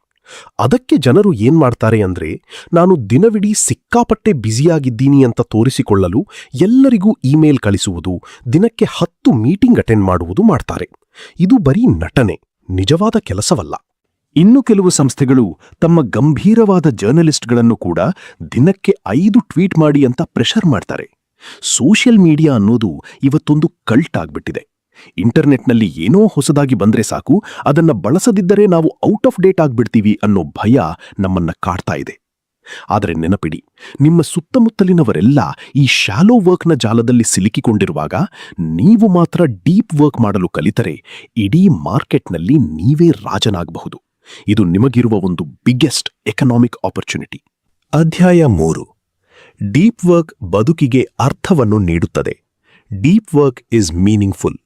ಅದಕ್ಕೆ ಜನರು ಏನ್ ಮಾಡ್ತಾರೆ ಅಂದ್ರೆ, ನಾನು ದಿನವಿಡೀ ಸಿಕ್ಕಾಪಟ್ಟೆ ಬ್ಯುಸಿಯಾಗಿದ್ದೀನಿ ಅಂತ ತೋರಿಸಿಕೊಳ್ಳಲು ಎಲ್ಲರಿಗೂ ಇಮೇಲ್ ಕಳಿಸುವುದು, ದಿನಕ್ಕೆ 10 ಮೀಟಿಂಗ್ ಅಟೆಂಡ್ ಮಾಡುವುದು ಮಾಡ್ತಾರೆ. ಇದು ಬರೀ ನಟನೆ, ನಿಜವಾದ ಕೆಲಸವಲ್ಲ. ಇನ್ನು ಕೆಲವು ಸಂಸ್ಥೆಗಳು ತಮ್ಮ ಗಂಭೀರವಾದ ಜರ್ನಲಿಸ್ಟ್ಗಳನ್ನು ಕೂಡ ದಿನಕ್ಕೆ 5 ಟ್ವೀಟ್ ಮಾಡಿ ಅಂತ ಪ್ರೆಷರ್ ಮಾಡ್ತಾರೆ. ಸೋಷಿಯಲ್ ಮೀಡಿಯಾ ಅನ್ನೋದು ಇವತ್ತೊಂದು ಕಲ್ಟ್ ಆಗ್ಬಿಟ್ಟಿದೆ. ಇಂಟರ್ನೆಟ್ನಲ್ಲಿ ಏನೋ ಹೊಸದಾಗಿ ಬಂದ್ರೆ ಸಾಕು, ಅದನ್ನ ಬಳಸದಿದ್ದರೆ ನಾವು ಔಟ್ ಆಫ್ ಡೇಟ್ ಆಗ್ಬಿಡ್ತೀವಿ ಅನ್ನೋ ಭಯ ನಮ್ಮನ್ನ ಕಾಡ್ತಾ ಇದೆ. ಆದರೆ ನೆನಪಿಡಿ, ನಿಮ್ಮ ಸುತ್ತಮುತ್ತಲಿನವರೆಲ್ಲ ಈ ಶಾಲೋ ವರ್ಕ್ನ ಜಾಲದಲ್ಲಿ ಸಿಲುಕಿಕೊಂಡಿರುವಾಗ ನೀವು ಮಾತ್ರ ಡೀಪ್ ವರ್ಕ್ ಮಾಡಲು ಕಲಿತರೆ ಇಡೀ ಮಾರ್ಕೆಟ್ನಲ್ಲಿ ನೀವೇ ರಾಜನಾಗಬಹುದು. ಇದು ನಿಮಗಿರುವ ಒಂದು ಬಿಗ್ಗೆಸ್ಟ್ ಎಕನಾಮಿಕ್ ಆಪರ್ಚುನಿಟಿ. ಅಧ್ಯಾಯ 3, ಡೀಪ್ ವರ್ಕ್ ಬದುಕಿಗೆ ಅರ್ಥವನ್ನು ನೀಡುತ್ತದೆ. Deep work is meaningful.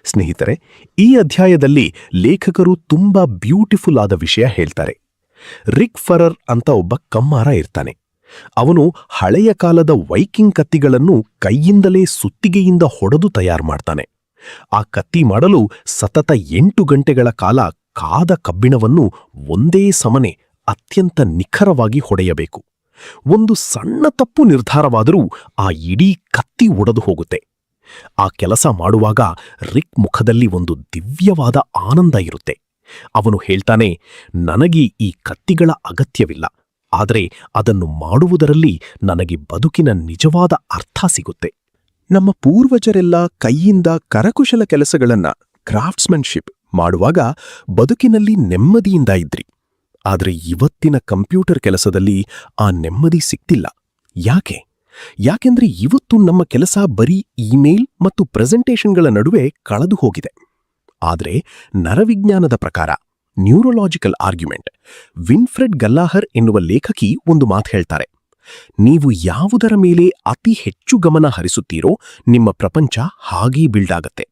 ಸ್ನೇಹಿತರೆ, ಈ ಅಧ್ಯಾಯದಲ್ಲಿ ಲೇಖಕರು ತುಂಬಾ ಬ್ಯೂಟಿಫುಲ್ ಆದ ವಿಷಯ ಹೇಳ್ತಾರೆ. ರಿಕ್ ಫರರ್ ಅಂತ ಒಬ್ಬ ಕಮ್ಮಾರ ಇರ್ತಾನೆ. ಅವನು ಹಳೆಯ ಕಾಲದ ವೈಕಿಂಗ್ ಕತ್ತಿಗಳನ್ನು ಕೈಯಿಂದಲೇ ಸುತ್ತಿಗೆಯಿಂದ ಹೊಡೆದು ತಯಾರು ಮಾಡ್ತಾನೆ. ಆ ಕತ್ತಿ ಮಾಡಲು ಸತತ 8 ಗಂಟೆಗಳ ಕಾಲ ಕಾದ ಕಬ್ಬಿಣವನ್ನು ಒಂದೇ ಸಮನೆ ಅತ್ಯಂತ ನಿಖರವಾಗಿ ಹೊಡೆಯಬೇಕು. ಒಂದು ಸಣ್ಣ ತಪ್ಪು ನಿರ್ಧಾರವಾದರೂ ಆ ಇಡೀ ಕತ್ತಿ ಒಡೆದು ಹೋಗುತ್ತೆ. ಆ ಕೆಲಸ ಮಾಡುವಾಗ ರಿಕ್ ಮುಖದಲ್ಲಿ ಒಂದು ದಿವ್ಯವಾದ ಆನಂದ ಇರುತ್ತೆ. ಅವನು ಹೇಳ್ತಾನೆ, ನನಗೆ ಈ ಕತ್ತಿಗಳ ಅಗತ್ಯವಿಲ್ಲ, ಆದರೆ ಅದನ್ನು ಮಾಡುವುದರಲ್ಲಿ ನನಗೆ ಬದುಕಿನ ನಿಜವಾದ ಅರ್ಥ ಸಿಗುತ್ತೆ. ನಮ್ಮ ಪೂರ್ವಜರೆಲ್ಲ ಕೈಯಿಂದ ಕರಕುಶಲ ಕೆಲಸಗಳನ್ನ ಕ್ರಾಫ್ಟ್ಸ್ಮನ್ಶಿಪ್ ಮಾಡುವಾಗ ಬದುಕಿನಲ್ಲಿ ನೆಮ್ಮದಿಯಿಂದ ಇದ್ರಿ. ಆದರೆ ಇವತ್ತಿನ ಕಂಪ್ಯೂಟರ್ ಕೆಲಸದಲ್ಲಿ ಆ ನೆಮ್ಮದಿ ಸಿಗ್ತಿಲ್ಲ. ಯಾಕೆಂದ್ರೆ ಇವತ್ತು ನಮ್ಮ ಕೆಲಸ ಬರೀ ಇಮೇಲ್ ಮತ್ತು ಪ್ರೆಸೆಂಟೇಷನ್ಗಳ ನಡುವೆ ಕಳೆದು ಹೋಗಿದೆ. ಆದರೆ ನರವಿಜ್ಞಾನದ ಪ್ರಕಾರ, ನ್ಯೂರೋಲಾಜಿಕಲ್ ಆರ್ಗ್ಯುಮೆಂಟ್, ವಿನ್ಫ್ರೆಡ್ ಗಲ್ಲಾಹರ್ ಎನ್ನುವ ಲೇಖಕಿ ಒಂದು ಮಾತು ಹೇಳ್ತಾರೆ. ನೀವು ಯಾವುದರ ಮೇಲೆ ಅತಿ ಹೆಚ್ಚು ಗಮನ ಹರಿಸುತ್ತೀರೋ ನಿಮ್ಮ ಪ್ರಪಂಚ ಹಾಗೇ ಬಿಲ್ಡ್ ಆಗತ್ತೆ.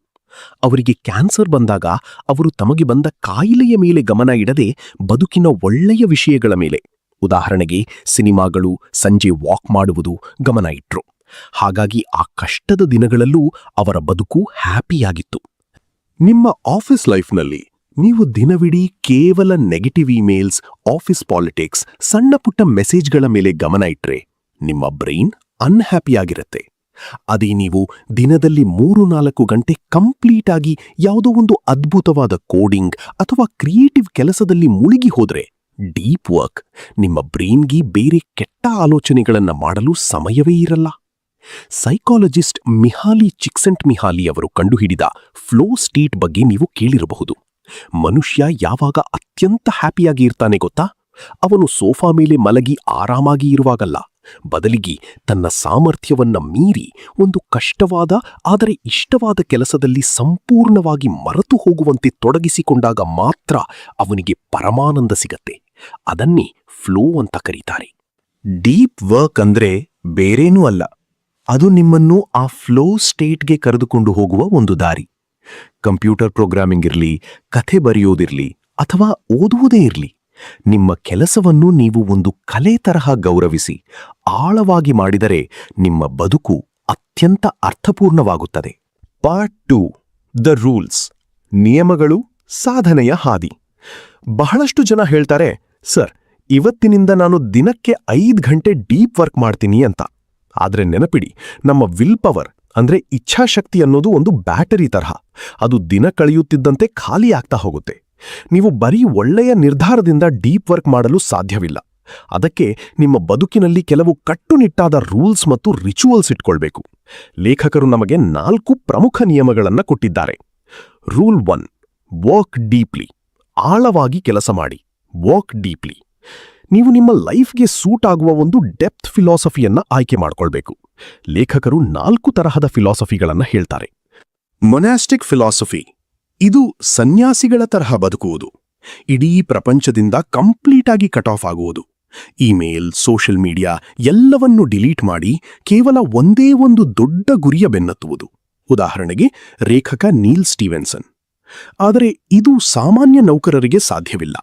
ಅವರಿಗೆ ಕ್ಯಾನ್ಸರ್ ಬಂದಾಗ ಅವರು ತಮಗೆ ಬಂದ ಕಾಯಿಲೆಯ ಮೇಲೆ ಗಮನ ಇಡದೆ ಬದುಕಿನ ಒಳ್ಳೆಯ ವಿಷಯಗಳ ಮೇಲೆ, ಉದಾಹರಣೆಗೆ ಸಿನಿಮಾಗಳು, ಸಂಜೆ ವಾಕ್ ಮಾಡುವುದು ಗಮನ ಇಟ್ರು. ಹಾಗಾಗಿ ಆ ಕಷ್ಟದ ದಿನಗಳಲ್ಲೂ ಅವರ ಬದುಕು ಹ್ಯಾಪಿಯಾಗಿತ್ತು. ನಿಮ್ಮ ಆಫೀಸ್ ಲೈಫ್ನಲ್ಲಿ ನೀವು ದಿನವಿಡೀ ಕೇವಲ ನೆಗೆಟಿವ್ ಇಮೇಲ್ಸ್, ಆಫೀಸ್ ಪಾಲಿಟಿಕ್ಸ್, ಸಣ್ಣ ಪುಟ್ಟ ಮೆಸೇಜ್ಗಳ ಮೇಲೆ ಗಮನ ಇಟ್ರೆ ನಿಮ್ಮ ಬ್ರೈನ್ ಅನ್ಹ್ಯಾಪಿಯಾಗಿರುತ್ತೆ. ಅದೇ ನೀವು ದಿನದಲ್ಲಿ 3-4 ಗಂಟೆ ಕಂಪ್ಲೀಟ್ ಆಗಿ ಯಾವುದೋ ಒಂದು ಅದ್ಭುತವಾದ ಕೋಡಿಂಗ್ ಅಥವಾ ಕ್ರಿಯೇಟಿವ್ ಕೆಲಸದಲ್ಲಿ ಮುಳುಗಿ ಹೋದ್ರೆ, ಡೀಪ್ ವರ್ಕ್, ನಿಮ್ಮ ಬ್ರೈನ್ಗೆ ಬೇರೆ ಕೆಟ್ಟ ಆಲೋಚನೆಗಳನ್ನ ಮಾಡಲು ಸಮಯವೇ ಇರಲ್ಲ. ಸೈಕಾಲಜಿಸ್ಟ್ ಮಿಹಾಲಿ ಚಿಕ್ಸೆಂಟ್ಮಿಹಾಲಿ ಅವರು ಕಂಡುಹಿಡಿದ ಫ್ಲೋ ಸ್ಟೇಟ್ ಬಗ್ಗೆ ನೀವು ಕೇಳಿರಬಹುದು. ಮನುಷ್ಯ ಯಾವಾಗ ಅತ್ಯಂತ ಹ್ಯಾಪಿಯಾಗಿ ಇರ್ತಾನೆ ಗೊತ್ತಾ? ಅವನು ಸೋಫಾ ಮೇಲೆ ಮಲಗಿ ಆರಾಮಾಗಿ ಇರುವಾಗಲ್ಲ, ಬದಲಿಗೆ ತನ್ನ ಸಾಮರ್ಥ್ಯವನ್ನ ಮೀರಿ ಒಂದು ಕಷ್ಟವಾದ ಆದರೆ ಇಷ್ಟವಾದ ಕೆಲಸದಲ್ಲಿ ಸಂಪೂರ್ಣವಾಗಿ ಮರೆತು ಹೋಗುವಂತೆ ತೊಡಗಿಸಿಕೊಂಡಾಗ ಮಾತ್ರ ಅವನಿಗೆ ಪರಮಾನಂದ ಸಿಗತ್ತೆ. ಅದನ್ನೇ ಫ್ಲೋ ಅಂತ ಕರೀತಾರೆ. ಡೀಪ್ ವರ್ಕ್ ಅಂದ್ರೆ ಬೇರೇನೂ ಅಲ್ಲ, ಅದು ನಿಮ್ಮನ್ನು ಆ ಫ್ಲೋ ಸ್ಟೇಟ್ಗೆ ಕರೆದುಕೊಂಡು ಹೋಗುವ ಒಂದು ದಾರಿ. ಕಂಪ್ಯೂಟರ್ ಪ್ರೋಗ್ರಾಮಿಂಗ್ ಇರಲಿ, ಕಥೆ ಬರೆಯೋದಿರಲಿ ಅಥವಾ ಓದುವುದೇ ಇರಲಿ, ನಿಮ್ಮ ಕೆಲಸವನ್ನು ನೀವು ಒಂದು ಕಲೆ ತರಹ ಗೌರವಿಸಿ ಆಳವಾಗಿ ಮಾಡಿದರೆ ನಿಮ್ಮ ಬದುಕು ಅತ್ಯಂತ ಅರ್ಥಪೂರ್ಣವಾಗುತ್ತದೆ. ಪಾರ್ಟ್ 2, ದ ರೂಲ್ಸ್, ನಿಯಮಗಳು, ಸಾಧನೆಯ ಹಾದಿ. ಬಹಳಷ್ಟು ಜನ ಹೇಳ್ತಾರೆ, ಸರ್, ಇವತ್ತಿನಿಂದ ನಾನು ದಿನಕ್ಕೆ 5 ಗಂಟೆ ಡೀಪ್ ವರ್ಕ್ ಮಾಡ್ತೀನಿ ಅಂತ. ಆದ್ರೆ ನೆನಪಿಡಿ, ನಮ್ಮ ವಿಲ್ ಪವರ್ ಅಂದ್ರೆ ಇಚ್ಛಾಶಕ್ತಿ ಅನ್ನೋದು ಒಂದು ಬ್ಯಾಟರಿ ತರಹ. ಅದು ದಿನ ಕಳೆಯುತ್ತಿದ್ದಂತೆ ಖಾಲಿ ಆಗ್ತಾ ಹೋಗುತ್ತೆ. ನೀವು ಬರೀ ಒಳ್ಳೆಯ ನಿರ್ಧಾರದಿಂದ ಡೀಪ್ ವರ್ಕ್ ಮಾಡಲು ಸಾಧ್ಯವಿಲ್ಲ. ಅದಕ್ಕೆ ನಿಮ್ಮ ಬದುಕಿನಲ್ಲಿ ಕೆಲವು ಕಟ್ಟುನಿಟ್ಟಾದ ರೂಲ್ಸ್ ಮತ್ತು ರಿಚುವಲ್ಸ್ ಇಟ್ಕೊಳ್ಬೇಕು. ಲೇಖಕರು ನಮಗೆ 4 ಪ್ರಮುಖ ನಿಯಮಗಳನ್ನು ಕೊಟ್ಟಿದ್ದಾರೆ. ರೂಲ್ 1, ವರ್ಕ್ ಡೀಪ್ಲಿ, ಆಳವಾಗಿ ಕೆಲಸ ಮಾಡಿ. Work deeply. ನೀವು ನಿಮ್ಮ ಲೈಫ್ಗೆ ಸೂಟ್ ಆಗುವ ಒಂದು ಡೆಪ್ತ್ ಫಿಲಾಸಫಿಯನ್ನ ಆಯ್ಕೆ ಮಾಡ್ಕೊಳ್ಬೇಕು. ಲೇಖಕರು 4 ತರಹದ ಫಿಲಾಸಫಿಗಳನ್ನ ಹೇಳ್ತಾರೆ. ಮೊನಾಸ್ಟಿಕ್ ಫಿಲಾಸಫಿ, ಇದು ಸನ್ಯಾಸಿಗಳ ತರಹ ಬದುಕುವುದು. ಇಡೀ ಪ್ರಪಂಚದಿಂದ ಕಂಪ್ಲೀಟ್ ಆಗಿ ಕಟ್ ಆಫ್ ಆಗುವುದು. ಇಮೇಲ್, ಸೋಷಿಯಲ್ ಮೀಡಿಯಾ ಎಲ್ಲವನ್ನೂ ಡಿಲೀಟ್ ಮಾಡಿ ಕೇವಲ ಒಂದೇ ಒಂದು ದೊಡ್ಡ ಗುರಿಯ ಬೆನ್ನತ್ತುವುದು. ಉದಾಹರಣೆಗೆ ಲೇಖಕ ನೀಲ್ ಸ್ಟೀವೆನ್ಸನ್. ಆದರೆ ಇದು ಸಾಮಾನ್ಯ ನೌಕರರಿಗೆ ಸಾಧ್ಯವಿಲ್ಲ.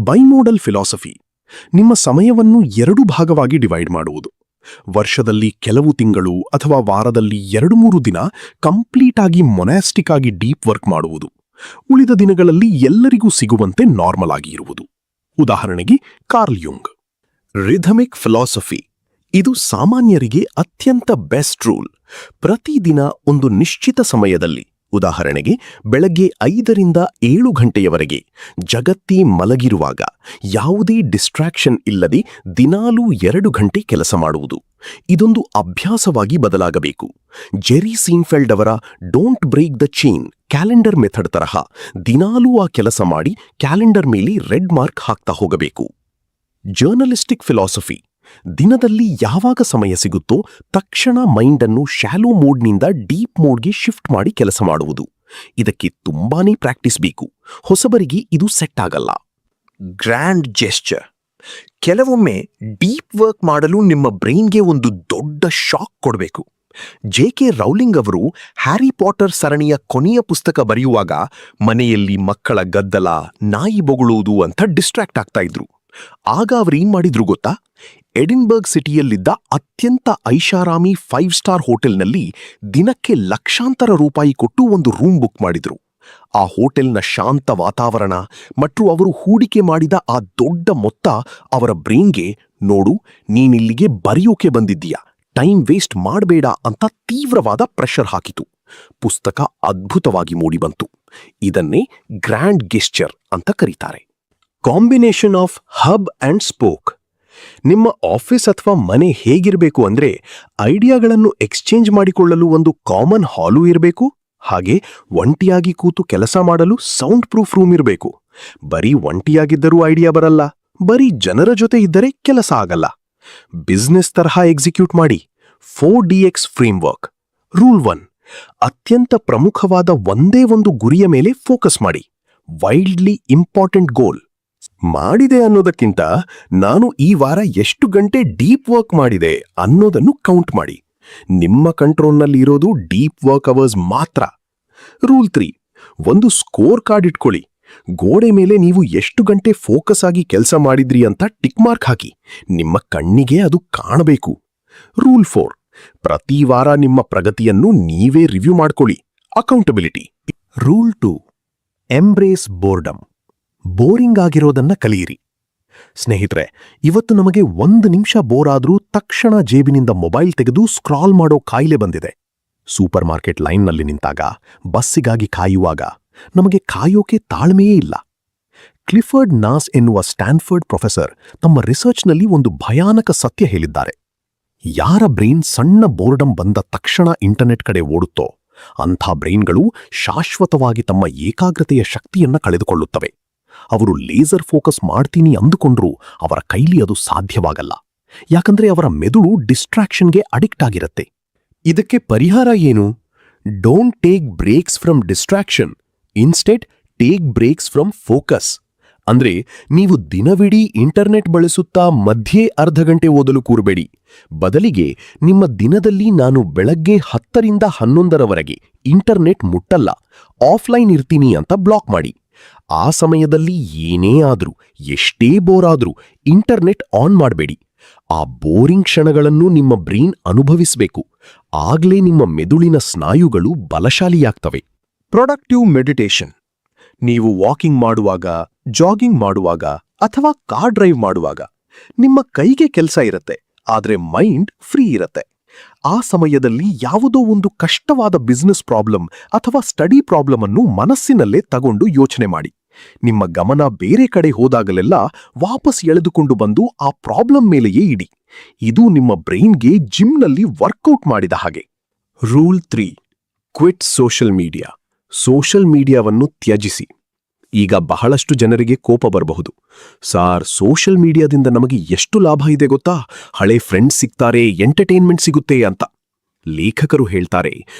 ಬೈಮೋಡಲ್ ಫಿಲಾಸಫಿ, ನಿಮ್ಮ ಸಮಯವನ್ನು 2 ಭಾಗವಾಗಿ ಡಿವೈಡ್ ಮಾಡುವುದು. ವರ್ಷದಲ್ಲಿ ಕೆಲವು ತಿಂಗಳು ಅಥವಾ ವಾರದಲ್ಲಿ 2-3 ದಿನ ಕಂಪ್ಲೀಟ್ ಆಗಿ ಮೊನಾಸ್ಟಿಕ್ ಆಗಿ ಡೀಪ್ ವರ್ಕ್ ಮಾಡುವುದು. ಉಳಿದ ದಿನಗಳಲ್ಲಿ ಎಲ್ಲರಿಗೂ ಸಿಗುವಂತೆ ನಾರ್ಮಲ್ ಆಗಿ ಇರುವುದು. ಉದಾಹರಣೆಗೆ ಕಾರ್ಲ್ ಯುಂಗ್. ರಿಥಮಿಕ್ ಫಿಲಾಸಫಿ, ಇದು ಸಾಮಾನ್ಯರಿಗೆ ಅತ್ಯಂತ ಬೆಸ್ಟ್ ರೂಲ್. ಪ್ರತಿದಿನ ಒಂದು ನಿಶ್ಚಿತ ಸಮಯದಲ್ಲಿ, ಉದಾಹರಣೆಗೆ ಬೆಳಗ್ಗೆ 5ರಿಂದ 7 ಗಂಟೆಯವರೆಗೆ, ಜಗತ್ತೇ ಮಲಗಿರುವಾಗ ಯಾವುದೇ ಡಿಸ್ಟ್ರಾಕ್ಷನ್ ಇಲ್ಲದೆ ದಿನಾಲೂ 2 ಗಂಟೆ ಕೆಲಸ ಮಾಡುವುದು. ಇದೊಂದು ಅಭ್ಯಾಸವಾಗಿ ಬದಲಾಗಬೇಕು. ಜೆರಿ ಸೀನ್ಫೆಲ್ಡ್ ಅವರ don't break the chain calendar method ತರಹ ದಿನಾಲೂ ಆ ಕೆಲಸ ಮಾಡಿ ಕ್ಯಾಲೆಂಡರ್ ಮೇಲೆ ರೆಡ್ ಮಾರ್ಕ್ ಹಾಕ್ತಾ ಹೋಗಬೇಕು. ಜರ್ನಲಿಸ್ಟಿಕ್ ಫಿಲಾಸಫಿ, ದಿನದಲ್ಲಿ ಯಾವಾಗ ಸಮಯ ಸಿಗುತ್ತೋ ತಕ್ಷಣ ಮೈಂಡನ್ನು ಶಾಲೋ ಮೋಡ್ನಿಂದ ಡೀಪ್ ಮೋಡ್ಗೆ ಶಿಫ್ಟ್ ಮಾಡಿ ಕೆಲಸ ಮಾಡುವುದು. ಇದಕ್ಕೆ ತುಂಬಾನೇ ಪ್ರಾಕ್ಟೀಸ್ ಬೇಕು. ಹೊಸಬರಿಗೆ ಇದು ಸೆಟ್ ಆಗಲ್ಲ. ಗ್ರ್ಯಾಂಡ್ ಜೆಸ್ಚರ್, ಕೆಲವೊಮ್ಮೆ ಡೀಪ್ ವರ್ಕ್ ಮಾಡಲು ನಿಮ್ಮ ಬ್ರೈನ್ಗೆ ಒಂದು ದೊಡ್ಡ ಶಾಕ್ ಕೊಡಬೇಕು. ಜೆ.ಕೆ. ರೌಲಿಂಗ್ ಅವರು ಹ್ಯಾರಿ ಪಾಟರ್ ಸರಣಿಯ ಕೊನೆಯ ಪುಸ್ತಕ ಬರೆಯುವಾಗ ಮನೆಯಲ್ಲಿ ಮಕ್ಕಳ ಗದ್ದಲ, ನಾಯಿ ಬೊಗಳುವುದು ಅಂತ ಡಿಸ್ಟ್ರಾಕ್ಟ್ ಆಗ್ತಾ ಇದ್ರು. ಆಗ ಅವರೇನ್ ಮಾಡಿದ್ರು ಗೊತ್ತಾ? ಎಡಿನ್ಬರ್ಗ್ ಸಿಟಿಯಲ್ಲಿದ್ದ ಅತ್ಯಂತ ಐಷಾರಾಮಿ 5 ಸ್ಟಾರ್ ಹೋಟೆಲ್ನಲ್ಲಿ ದಿನಕ್ಕೆ ಲಕ್ಷಾಂತರ ರೂಪಾಯಿ ಕೊಟ್ಟು ಒಂದು ರೂಮ್ ಬುಕ್ ಮಾಡಿದ್ರು. ಆ ಹೋಟೆಲ್ನ ಶಾಂತ ವಾತಾವರಣ ಮತ್ತು ಅವರು ಹೂಡಿಕೆ ಮಾಡಿದ ಆ ದೊಡ್ಡ ಮೊತ್ತ ಅವರ ಬ್ರೈನ್ಗೆ, ನೋಡು, ನೀನಿಲ್ಲಿಗೆ ಬರೆಯೋಕೆ ಬಂದಿದ್ದೀಯಾ, ಟೈಮ್ ವೇಸ್ಟ್ ಮಾಡಬೇಡ ಅಂತ ತೀವ್ರವಾದ ಪ್ರೆಷರ್ ಹಾಕಿತು. ಪುಸ್ತಕ ಅದ್ಭುತವಾಗಿ ಮೂಡಿಬಂತು. ಇದನ್ನೇ ಗ್ರ್ಯಾಂಡ್ ಗೆಸ್ಚರ್ ಅಂತ ಕರೀತಾರೆ. Combination of hub and spoke. ನಿಮ್ಮ ಆಫೀಸ್ ಅಥವಾ ಮನೆ ಹೇಗಿರಬೇಕು ಅಂದ್ರೆ ಐಡಿಯಾಗಳನ್ನು ಎಕ್ಸ್ಚೇಂಜ್ ಮಾಡಿಕೊಳ್ಳಲು ಒಂದು ಕಾಮನ್ ಹಾಲು ಇರಬೇಕು, ಹಾಗೆ ಒಂಟಿಯಾಗಿ ಕೂತು ಕೆಲಸ ಮಾಡಲು ಸೌಂಡ್ ಪ್ರೂಫ್ ರೂಮ್ ಇರಬೇಕು. ಬರೀ ಒಂಟಿಯಾಗಿದ್ದರೂ ಐಡಿಯಾ ಬರಲ್ಲ, ಬರೀ ಜನರ ಜೊತೆ ಇದ್ದರೆ ಕೆಲಸ ಆಗಲ್ಲ. ಬಿಸ್ನೆಸ್ ತರಹ ಎಕ್ಸಿಕ್ಯೂಟ್ ಮಾಡಿ. 4DX framework. ರೂಲ್ 1, ಅತ್ಯಂತ ಪ್ರಮುಖವಾದ ಒಂದೇ ಒಂದು ಗುರಿಯ ಮೇಲೆ ಫೋಕಸ್ ಮಾಡಿ. ವೈಲ್ಡ್ಲಿ ಇಂಪಾರ್ಟೆಂಟ್ ಗೋಲ್. ಮಾಡಿದೆ ಅನ್ನೋದಕ್ಕಿಂತ ನಾನು ಈ ವಾರ ಎಷ್ಟು ಗಂಟೆ ಡೀಪ್ ವರ್ಕ್ ಮಾಡಿದೆ ಅನ್ನೋದನ್ನು ಕೌಂಟ್ ಮಾಡಿ. ನಿಮ್ಮ ಕಂಟ್ರೋಲ್ನಲ್ಲಿ ಇರೋದು ಡೀಪ್ ವರ್ಕ್ ಅವರ್ಸ್ ಮಾತ್ರ. ರೂಲ್ 3, ಒಂದು ಸ್ಕೋರ್ ಕಾರ್ಡ್ ಇಟ್ಕೊಳ್ಳಿ. ಗೋಡೆ ಮೇಲೆ ನೀವು ಎಷ್ಟು ಗಂಟೆ ಫೋಕಸ್ ಆಗಿ ಕೆಲಸ ಮಾಡಿದ್ರಿ ಅಂತ ಟಿಕ್ ಮಾರ್ಕ್ ಹಾಕಿ. ನಿಮ್ಮ ಕಣ್ಣಿಗೆ ಅದು ಕಾಣಬೇಕು. ರೂಲ್ 4, ಪ್ರತಿ ವಾರ ನಿಮ್ಮ ಪ್ರಗತಿಯನ್ನು ನೀವೇ ರಿವ್ಯೂ ಮಾಡ್ಕೊಳ್ಳಿ. Accountability. Rule 2, embrace boredom. Boring ಆಗಿರೋದನ್ನ ಕಲಿಯಿರಿ. ಸ್ನೇಹಿತರೆ, ಇವತ್ತು ನಮಗೆ 1 ನಿಮಿಷ ಬೋರ್ ಆದ್ರೂ ತಕ್ಷಣ ಜೇಬಿನಿಂದ ಮೊಬೈಲ್ ತೆಗೆದು ಸ್ಕ್ರಾಲ್ ಮಾಡೋ ಕಾಯಿಲೆ ಬಂದಿದೆ. ಸೂಪರ್ ಮಾರ್ಕೆಟ್ ಲೈನ್ನಲ್ಲಿ ನಿಂತಾಗ, ಬಸ್ಸಿಗಾಗಿ ಕಾಯುವಾಗ ನಮಗೆ ಕಾಯೋಕೆ ತಾಳ್ಮೆಯೇ ಇಲ್ಲ. ಕ್ಲಿಫರ್ಡ್ ನಾಸ್ ಎನ್ನುವ ಸ್ಟ್ಯಾನ್ಫರ್ಡ್ ಪ್ರೊಫೆಸರ್ ತಮ್ಮ ರಿಸರ್ಚ್ನಲ್ಲಿ ಒಂದು ಭಯಾನಕ ಸತ್ಯ ಹೇಳಿದ್ದಾರೆ. ಯಾರ ಬ್ರೈನ್ ಸಣ್ಣ ಬೋರ್ಡಮ್ ಬಂದ ತಕ್ಷಣ ಇಂಟರ್ನೆಟ್ ಕಡೆ ಓಡುತ್ತೋ ಅಂಥ ಬ್ರೈನ್ಗಳು ಶಾಶ್ವತವಾಗಿ ತಮ್ಮ ಏಕಾಗ್ರತೆಯ ಶಕ್ತಿಯನ್ನ ಕಳೆದುಕೊಳ್ಳುತ್ತವೆ. ಅವರು ಲೇಸರ್ ಫೋಕಸ್ ಮಾಡ್ತೀನಿ ಅಂದುಕೊಂಡ್ರೂ ಅವರ ಕೈಲಿ ಅದು ಸಾಧ್ಯವಾಗಲ್ಲ. ಯಾಕಂದ್ರೆ ಅವರ ಮೆದುಳು ಡಿಸ್ಟ್ರಾಕ್ಷನ್ಗೆ ಅಡಿಕ್ಟ್ ಆಗಿರುತ್ತೆ. ಇದಕ್ಕೆ ಪರಿಹಾರ ಏನು? Don't take breaks from distraction, instead take breaks from focus. ಅಂದ್ರೆ ನೀವು ದಿನವಿಡೀ ಇಂಟರ್ನೆಟ್ ಬಳಸುತ್ತಾ ಮಧ್ಯೆ ಅರ್ಧ ಗಂಟೆ ಓದಲು ಕೂರಬೇಡಿ. ಬದಲಿಗೆ ನಿಮ್ಮ ದಿನದಲ್ಲಿ ನಾನು ಬೆಳಗ್ಗೆ 10ರಿಂದ 11ರವರೆಗೆ ಇಂಟರ್ನೆಟ್ ಮುಟ್ಟಲ್ಲ, ಆಫ್ಲೈನ್ ಇರ್ತೀನಿ ಅಂತ ಬ್ಲಾಕ್ ಮಾಡಿ. ಆ ಸಮಯದಲ್ಲಿ ಏನೇ ಆದ್ರೂ, ಎಷ್ಟೇ ಬೋರ್ ಆದ್ರೂ ಇಂಟರ್ನೆಟ್ ಆನ್ ಮಾಡಬೇಡಿ. ಆ ಬೋರಿಂಗ್ ಕ್ಷಣಗಳನ್ನು ನಿಮ್ಮ ಬ್ರೈನ್ ಅನುಭವಿಸಬೇಕು. ಆಗ್ಲೇ ನಿಮ್ಮ ಮೆದುಳಿನ ಸ್ನಾಯುಗಳು ಬಲಶಾಲಿಯಾಗ್ತವೆ. Productive meditation. ನೀವು ವಾಕಿಂಗ್ ಮಾಡುವಾಗ, ಜಾಗಿಂಗ್ ಮಾಡುವಾಗ ಅಥವಾ ಕಾರ್ ಡ್ರೈವ್ ಮಾಡುವಾಗ ನಿಮ್ಮ ಕೈಗೆ ಕೆಲಸ ಇರುತ್ತೆ, ಆದ್ರೆ ಮೈಂಡ್ ಫ್ರೀ ಇರುತ್ತೆ. ಆ ಸಮಯದಲ್ಲಿ ಯಾವುದೋ ಒಂದು ಕಷ್ಟವಾದ ಬಿಸ್ನೆಸ್ ಪ್ರಾಬ್ಲಮ್ ಅಥವಾ ಸ್ಟಡಿ ಪ್ರಾಬ್ಲಮ್ ಅನ್ನು ಮನಸ್ಸಿನಲ್ಲೇ ತಗೊಂಡು ಯೋಚನೆ ಮಾಡಿ. ನಿಮ್ಮ ಗಮನ ಬೇರೆ ಕಡೆ ಹೋದಾಗಲೆಲ್ಲ ವಾಪಸ್ ಎಳೆದುಕೊಂಡು ಬಂದು ಆ ಪ್ರಾಬ್ಲಮ್ ಮೇಲೆಯೇ ಇಡಿ. ಇದು ನಿಮ್ಮ ಬ್ರೈನ್ಗೆ ಜಿಮ್ನಲ್ಲಿ ವರ್ಕೌಟ್ ಮಾಡಿದ ಹಾಗೆ. Rule 3, quit social media. Social ಮೀಡಿಯಾವನ್ನು ತ್ಯಜಿಸಿ. ಈಗ ಬಹಳಷ್ಟು ಜನರಿಗೆ ಕೋಪ ಬರಬಹುದು. ಸಾರ್, ಸೋಷಿಯಲ್ ಮೀಡಿಯಾದಿಂದ ನಮಗೆ ಎಷ್ಟು ಲಾಭ ಇದೆ ಗೊತ್ತಾ? ಹಳೆ ಫ್ರೆಂಡ್ಸ್ ಸಿಗ್ತಾರೆ, ಎಂಟರ್ಟೈನ್ಮೆಂಟ್ ಸಿಗುತ್ತೆ ಅಂತ. ಲೇಖಕರು ಹೇಳ್ತಾರೆ,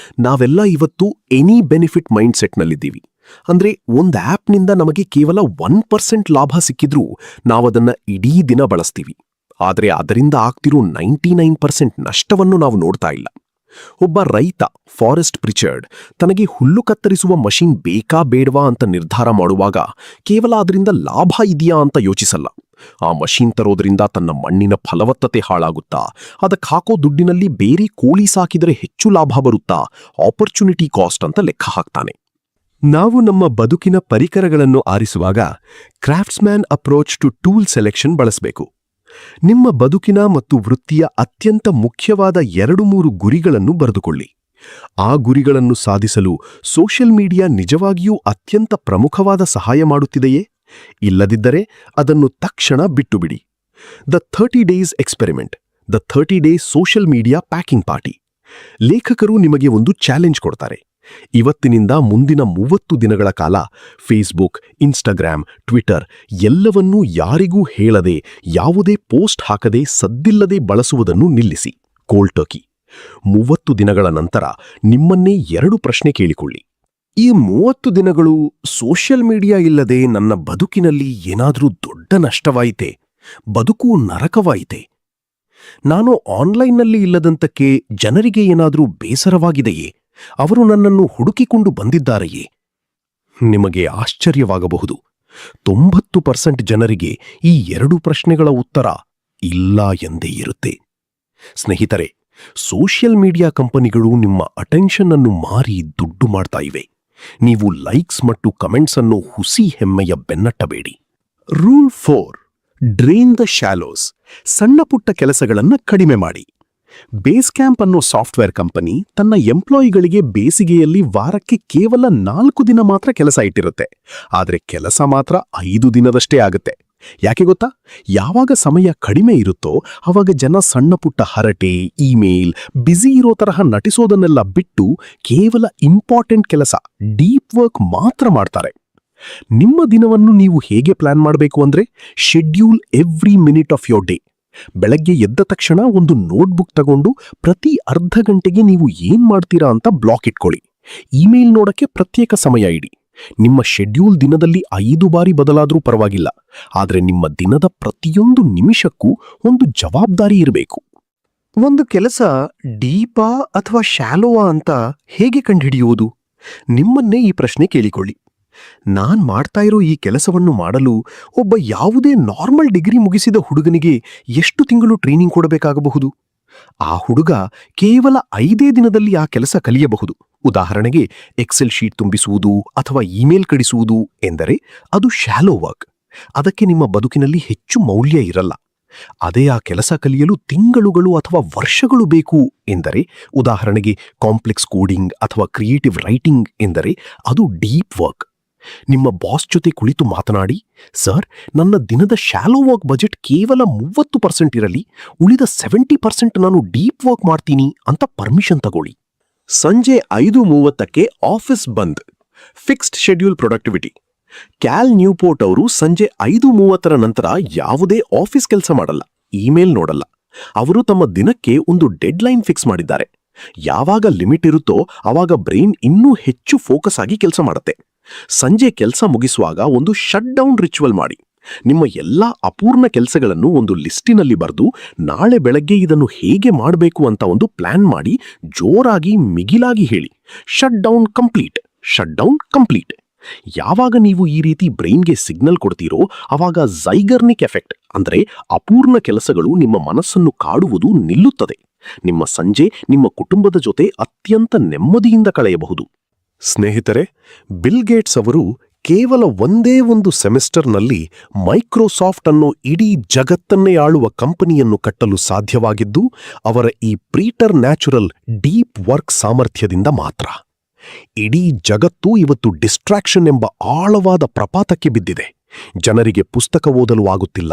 ನಾವೆಲ್ಲ ಇವತ್ತು ಎನಿ ಬೆನಿಫಿಟ್ ಮೈಂಡ್ಸೆಟ್ನಲ್ಲಿದ್ದೀವಿ. ಅಂದ್ರೆ ಒಂದು ಆಪ್ನಿಂದ ನಮಗೆ ಕೇವಲ 1% ಲಾಭ ಸಿಕ್ಕಿದ್ರೂ ನಾವದನ್ನ ಇಡೀ ದಿನ ಬಳಸ್ತೀವಿ. ಆದರೆ ಅದರಿಂದ ಆಗ್ತಿರೋ 99% ನಷ್ಟವನ್ನು ನಾವು ನೋಡ್ತಾ ಇಲ್ಲ. ಒಬ್ಬ ರೈತ, ಫಾರೆಸ್ಟ್ ಪ್ರಿಚರ್ಡ್, ತನಗೆ ಹುಲ್ಲು ಕತ್ತರಿಸುವ ಮಷೀನ್ ಬೇಕಾ ಬೇಡವಾ ಅಂತ ನಿರ್ಧಾರ ಮಾಡುವಾಗ ಕೇವಲ ಅದರಿಂದ ಲಾಭ ಇದೆಯಾ ಅಂತ ಯೋಚಿಸಲ್ಲ. ಆ ಮಷೀನ್ ತರೋದ್ರಿಂದ ತನ್ನ ಮಣ್ಣಿನ ಫಲವತ್ತತೆ ಹಾಳಾಗುತ್ತಾ, ಅದಕ್ಕೆ ಹಾಕೋ ದುಡ್ಡಿನಲ್ಲಿ ಬೇರೆ ಕೋಳಿ ಸಾಕಿದರೆ ಹೆಚ್ಚು ಲಾಭ ಬರುತ್ತಾ, ಆಪರ್ಚುನಿಟಿ ಕಾಸ್ಟ್ ಅಂತ ಲೆಕ್ಕ ಹಾಕ್ತಾನೆ. ನಾವು ನಮ್ಮ ಬದುಕಿನ ಪರಿಕರಗಳನ್ನು ಆರಿಸುವಾಗ ಕ್ರಾಫ್ಟ್ಸ್ಮ್ಯಾನ್ ಅಪ್ರೋಚ್ ಟು ಟೂಲ್ ಸೆಲೆಕ್ಷನ್ ಬಳಸಬೇಕು. ನಿಮ್ಮ ಬದುಕಿನ ಮತ್ತು ವೃತ್ತಿಯ ಅತ್ಯಂತ ಮುಖ್ಯವಾದ 2-3 ಗುರಿಗಳನ್ನು ಬರೆದುಕೊಳ್ಳಿ. ಆ ಗುರಿಗಳನ್ನು ಸಾಧಿಸಲು ಸೋಷಿಯಲ್ ಮೀಡಿಯಾ ನಿಜವಾಗಿಯೂ ಅತ್ಯಂತ ಪ್ರಮುಖವಾದ ಸಹಾಯ ಮಾಡುತ್ತಿದೆಯೇ? ಇಲ್ಲದಿದ್ದರೆ ಅದನ್ನು ತಕ್ಷಣ ಬಿಟ್ಟುಬಿಡಿ. The 30 days experiment, the 30 days social media packing party. ಲೇಖಕರು ನಿಮಗೆ ಒಂದು ಚಾಲೆಂಜ್ ಕೊಡ್ತಾರೆ. ಇವತ್ತಿನಿಂದ ಮುಂದಿನ 30 ದಿನಗಳ ಕಾಲ ಫೇಸ್ಬುಕ್, ಇನ್ಸ್ಟಾಗ್ರಾಮ್, ಟ್ವಿಟರ್ ಎಲ್ಲವನ್ನೂ ಯಾರಿಗೂ ಹೇಳದೆ, ಯಾವುದೇ ಪೋಸ್ಟ್ ಹಾಕದೆ, ಸದ್ದಿಲ್ಲದೆ ಬಳಸುವುದನ್ನು ನಿಲ್ಲಿಸಿ. Cold Turkey. 30 ದಿನಗಳ ನಂತರ ನಿಮ್ಮನ್ನೇ 2 ಪ್ರಶ್ನೆ ಕೇಳಿಕೊಳ್ಳಿ. ಈ 30 ದಿನಗಳು ಸೋಷಿಯಲ್ ಮೀಡಿಯಾ ಇಲ್ಲದೆ ನನ್ನ ಬದುಕಿನಲ್ಲಿ ಏನಾದರೂ ದೊಡ್ಡ ನಷ್ಟವಾಯಿತೆ? ಬದುಕು ನರಕವಾಯಿತೆ? ನಾನು ಆನ್ಲೈನ್ನಲ್ಲಿ ಇಲ್ಲದಂತಕ್ಕೆ ಜನರಿಗೆ ಏನಾದರೂ ಬೇಸರವಾಗಿದೆಯೇ? ಅವರು ನನ್ನನ್ನು ಹುಡುಕಿಕೊಂಡು ಬಂದಿದ್ದಾರೆಯೇ? ನಿಮಗೆ ಆಶ್ಚರ್ಯವಾಗಬಹುದು. 90% ಜನರಿಗೆ ಈ 2 ಪ್ರಶ್ನೆಗಳ ಉತ್ತರ ಇಲ್ಲ ಎಂದೇ ಇರುತ್ತೆ. ಸ್ನೇಹಿತರೆ, ಸೋಷಿಯಲ್ ಮೀಡಿಯಾ ಕಂಪನಿಗಳು ನಿಮ್ಮ ಅಟೆನ್ಷನ್ ಅನ್ನು ಮಾರಿ ದುಡ್ಡು ಮಾಡ್ತಾ ಇವೆ. ನೀವು ಲೈಕ್ಸ್ ಮತ್ತು ಕಮೆಂಟ್ಸ್ ಅನ್ನು ಹುಸಿ ಹೆಮ್ಮೆಯ ಬೆನ್ನಟ್ಟಬೇಡಿ. Rule 4, drain the shallows. ಸಣ್ಣ ಪುಟ್ಟ ಕೆಲಸಗಳನ್ನು ಕಡಿಮೆ ಮಾಡಿ. ಬೇಸ್ ಕ್ಯಾಂಪ್ ಅನ್ನೋ ಸಾಫ್ಟ್ವೇರ್ ಕಂಪನಿ ತನ್ನ ಎಂಪ್ಲಾಯಿಗಳಿಗೆ ಬೇಸಿಗೆಯಲ್ಲಿ ವಾರಕ್ಕೆ ಕೇವಲ 4 ದಿನ ಮಾತ್ರ ಕೆಲಸ ಇಟ್ಟಿರುತ್ತೆ. ಆದರೆ ಕೆಲಸ ಮಾತ್ರ 5 ದಿನದಷ್ಟೇ ಆಗುತ್ತೆ. ಯಾಕೆ ಗೊತ್ತಾ? ಯಾವಾಗ ಸಮಯ ಕಡಿಮೆ ಇರುತ್ತೋ ಆವಾಗ ಜನ ಸಣ್ಣ ಪುಟ್ಟ ಹರಟೆ, ಇಮೇಲ್, ಬ್ಯುಸಿ ಇರೋ ತರಹ ನಟಿಸೋದನ್ನೆಲ್ಲ ಬಿಟ್ಟು ಕೇವಲ ಇಂಪಾರ್ಟೆಂಟ್ ಕೆಲಸ, ಡೀಪ್ ವರ್ಕ್ ಮಾತ್ರ ಮಾಡ್ತಾರೆ. ನಿಮ್ಮ ದಿನವನ್ನು ನೀವು ಹೇಗೆ ಪ್ಲಾನ್ ಮಾಡಬೇಕು ಅಂದ್ರೆ, schedule every minute of your day. ಬೆಳಗ್ಗೆ ಎದ್ದ ತಕ್ಷಣ ಒಂದು ನೋಟ್ಬುಕ್ ತಗೊಂಡು ಪ್ರತಿ ಅರ್ಧ ಗಂಟೆಗೆ ನೀವು ಏನ್ ಮಾಡ್ತೀರಾ ಅಂತ ಬ್ಲಾಕ್ ಇಟ್ಕೊಳ್ಳಿ. ಇಮೇಲ್ ನೋಡಕ್ಕೆ ಪ್ರತ್ಯೇಕ ಸಮಯ ಇಡಿ. ನಿಮ್ಮ ಶೆಡ್ಯೂಲ್ ದಿನದಲ್ಲಿ 5 ಬಾರಿ ಬದಲಾದ್ರೂ ಪರವಾಗಿಲ್ಲ, ಆದ್ರೆ ನಿಮ್ಮ ದಿನದ ಪ್ರತಿಯೊಂದು ನಿಮಿಷಕ್ಕೂ ಒಂದು ಜವಾಬ್ದಾರಿ ಇರಬೇಕು. ಒಂದು ಕೆಲಸ ಡೀಪಾ ಅಥವಾ ಶಾಲೋವಾ ಅಂತ ಹೇಗೆ ಕಂಡುಹಿಡಿಯುವುದು? ನಿಮ್ಮನ್ನೇ ಈ ಪ್ರಶ್ನೆ ಕೇಳಿಕೊಳ್ಳಿ. ನಾನ್ ಮಾಡ್ತಾ ಇರೋ ಈ ಕೆಲಸವನ್ನು ಮಾಡಲು ಒಬ್ಬ ಯಾವುದೇ ನಾರ್ಮಲ್ ಡಿಗ್ರಿ ಮುಗಿಸಿದ ಹುಡುಗನಿಗೆ ಎಷ್ಟು ತಿಂಗಳು ಟ್ರೈನಿಂಗ್ ಕೊಡಬೇಕಾಗಬಹುದು? ಆ ಹುಡುಗ ಕೇವಲ 5 ದಿನದಲ್ಲಿ ಆ ಕೆಲಸ ಕಲಿಯಬಹುದು. ಉದಾಹರಣೆಗೆ ಎಕ್ಸೆಲ್ ಶೀಟ್ ತುಂಬಿಸುವುದು ಅಥವಾ ಇಮೇಲ್ ಕಳಿಸುವುದು ಎಂದರೆ ಅದು ಶಾಲೋ ವರ್ಕ್. ಅದಕ್ಕೆ ನಿಮ್ಮ ಬದುಕಿನಲ್ಲಿ ಹೆಚ್ಚು ಮೌಲ್ಯ ಇರಲ್ಲ. ಅದೇ ಆ ಕೆಲಸ ಕಲಿಯಲು ತಿಂಗಳುಗಳು ಅಥವಾ ವರ್ಷಗಳು ಬೇಕು ಎಂದರೆ, ಉದಾಹರಣೆಗೆ ಕಾಂಪ್ಲೆಕ್ಸ್ ಕೋಡಿಂಗ್ ಅಥವಾ ಕ್ರಿಯೇಟಿವ್ ರೈಟಿಂಗ್ ಎಂದರೆ ಅದು ಡೀಪ್ ವರ್ಕ್. ನಿಮ್ಮ ಬಾಸ್ ಜೊತೆ ಕುಳಿತು ಮಾತನಾಡಿ, ಸರ್, ನನ್ನ ದಿನದ ಶಾಲೋ ವರ್ಕ್ ಬಜೆಟ್ ಕೇವಲ 30% ಇರಲಿ, ಉಳಿದ 70% ನಾನು ಡೀಪ್ ವರ್ಕ್ ಮಾಡ್ತೀನಿ ಅಂತ ಪರ್ಮಿಷನ್ ತಗೊಳ್ಳಿ. ಸಂಜೆ 5:30ಕ್ಕೆ ಆಫೀಸ್ ಬಂದ್. Fixed schedule productivity. Cal Newport ಅವರು ಸಂಜೆ 5:30 ನಂತರ ಯಾವುದೇ ಆಫೀಸ್ ಕೆಲಸ ಮಾಡಲ್ಲ, ಇಮೇಲ್ ನೋಡಲ್ಲ. ಅವರು ತಮ್ಮ ದಿನಕ್ಕೆ ಒಂದು ಡೆಡ್ಲೈನ್ ಫಿಕ್ಸ್ ಮಾಡಿದ್ದಾರೆ. ಯಾವಾಗ ಲಿಮಿಟ್ ಇರುತ್ತೋ ಆವಾಗ ಬ್ರೈನ್ ಇನ್ನೂ ಹೆಚ್ಚು ಫೋಕಸ್ ಆಗಿ ಕೆಲಸ ಮಾಡುತ್ತೆ. ಸಂಜೆ ಕೆಲಸ ಮುಗಿಸುವಾಗ ಒಂದು ಶಟ್ ಡೌನ್ ರಿಚುವಲ್ ಮಾಡಿ. ನಿಮ್ಮ ಎಲ್ಲಾ ಅಪೂರ್ಣ ಕೆಲಸಗಳನ್ನು ಒಂದು ಲಿಸ್ಟಿನಲ್ಲಿ ಬರೆದು ನಾಳೆ ಬೆಳಗ್ಗೆ ಇದನ್ನು ಹೇಗೆ ಮಾಡಬೇಕು ಅಂತ ಒಂದು ಪ್ಲಾನ್ ಮಾಡಿ ಜೋರಾಗಿ ಮಿಗಿಲಾಗಿ ಹೇಳಿ, shut down complete, shut down complete. ಯಾವಾಗ ನೀವು ಈ ರೀತಿ ಬ್ರೈನ್ಗೆ ಸಿಗ್ನಲ್ ಕೊಡ್ತೀರೋ ಆವಾಗ ಝೈಗರ್ನಿಕ್ ಎಫೆಕ್ಟ್ ಅಂದ್ರೆ ಅಪೂರ್ಣ ಕೆಲಸಗಳು ನಿಮ್ಮ ಮನಸ್ಸನ್ನು ಕಾಡುವುದು ನಿಲ್ಲುತ್ತದೆ. ನಿಮ್ಮ ಸಂಜೆ ನಿಮ್ಮ ಕುಟುಂಬದ ಜೊತೆ ಅತ್ಯಂತ ನೆಮ್ಮದಿಯಿಂದ ಕಳೆಯಬಹುದು. ಸ್ನೇಹಿತರೆ, ಬಿಲ್ ಗೇಟ್ಸ್ ಅವರು ಕೇವಲ ಒಂದೇ ಒಂದು ಸೆಮಿಸ್ಟರ್ನಲ್ಲಿ ಮೈಕ್ರೋಸಾಫ್ಟ್ ಅನ್ನೋ ಇಡೀ ಜಗತ್ತನ್ನೇ ಆಳುವ ಕಂಪನಿಯನ್ನು ಕಟ್ಟಲು ಸಾಧ್ಯವಾಗಿದ್ದು ಅವರ ಈ ಪ್ರೀಟರ್ ನ್ಯಾಚುರಲ್ ಡೀಪ್ ವರ್ಕ್ ಸಾಮರ್ಥ್ಯದಿಂದ ಮಾತ್ರ. ಇಡೀ ಜಗತ್ತು ಇವತ್ತು ಡಿಸ್ಟ್ರಾಕ್ಷನ್ ಎಂಬ ಆಳವಾದ ಪ್ರಪಾತಕ್ಕೆ ಬಿದ್ದಿದೆ. ಜನರಿಗೆ ಪುಸ್ತಕ ಓದಲು ಆಗುತ್ತಿಲ್ಲ,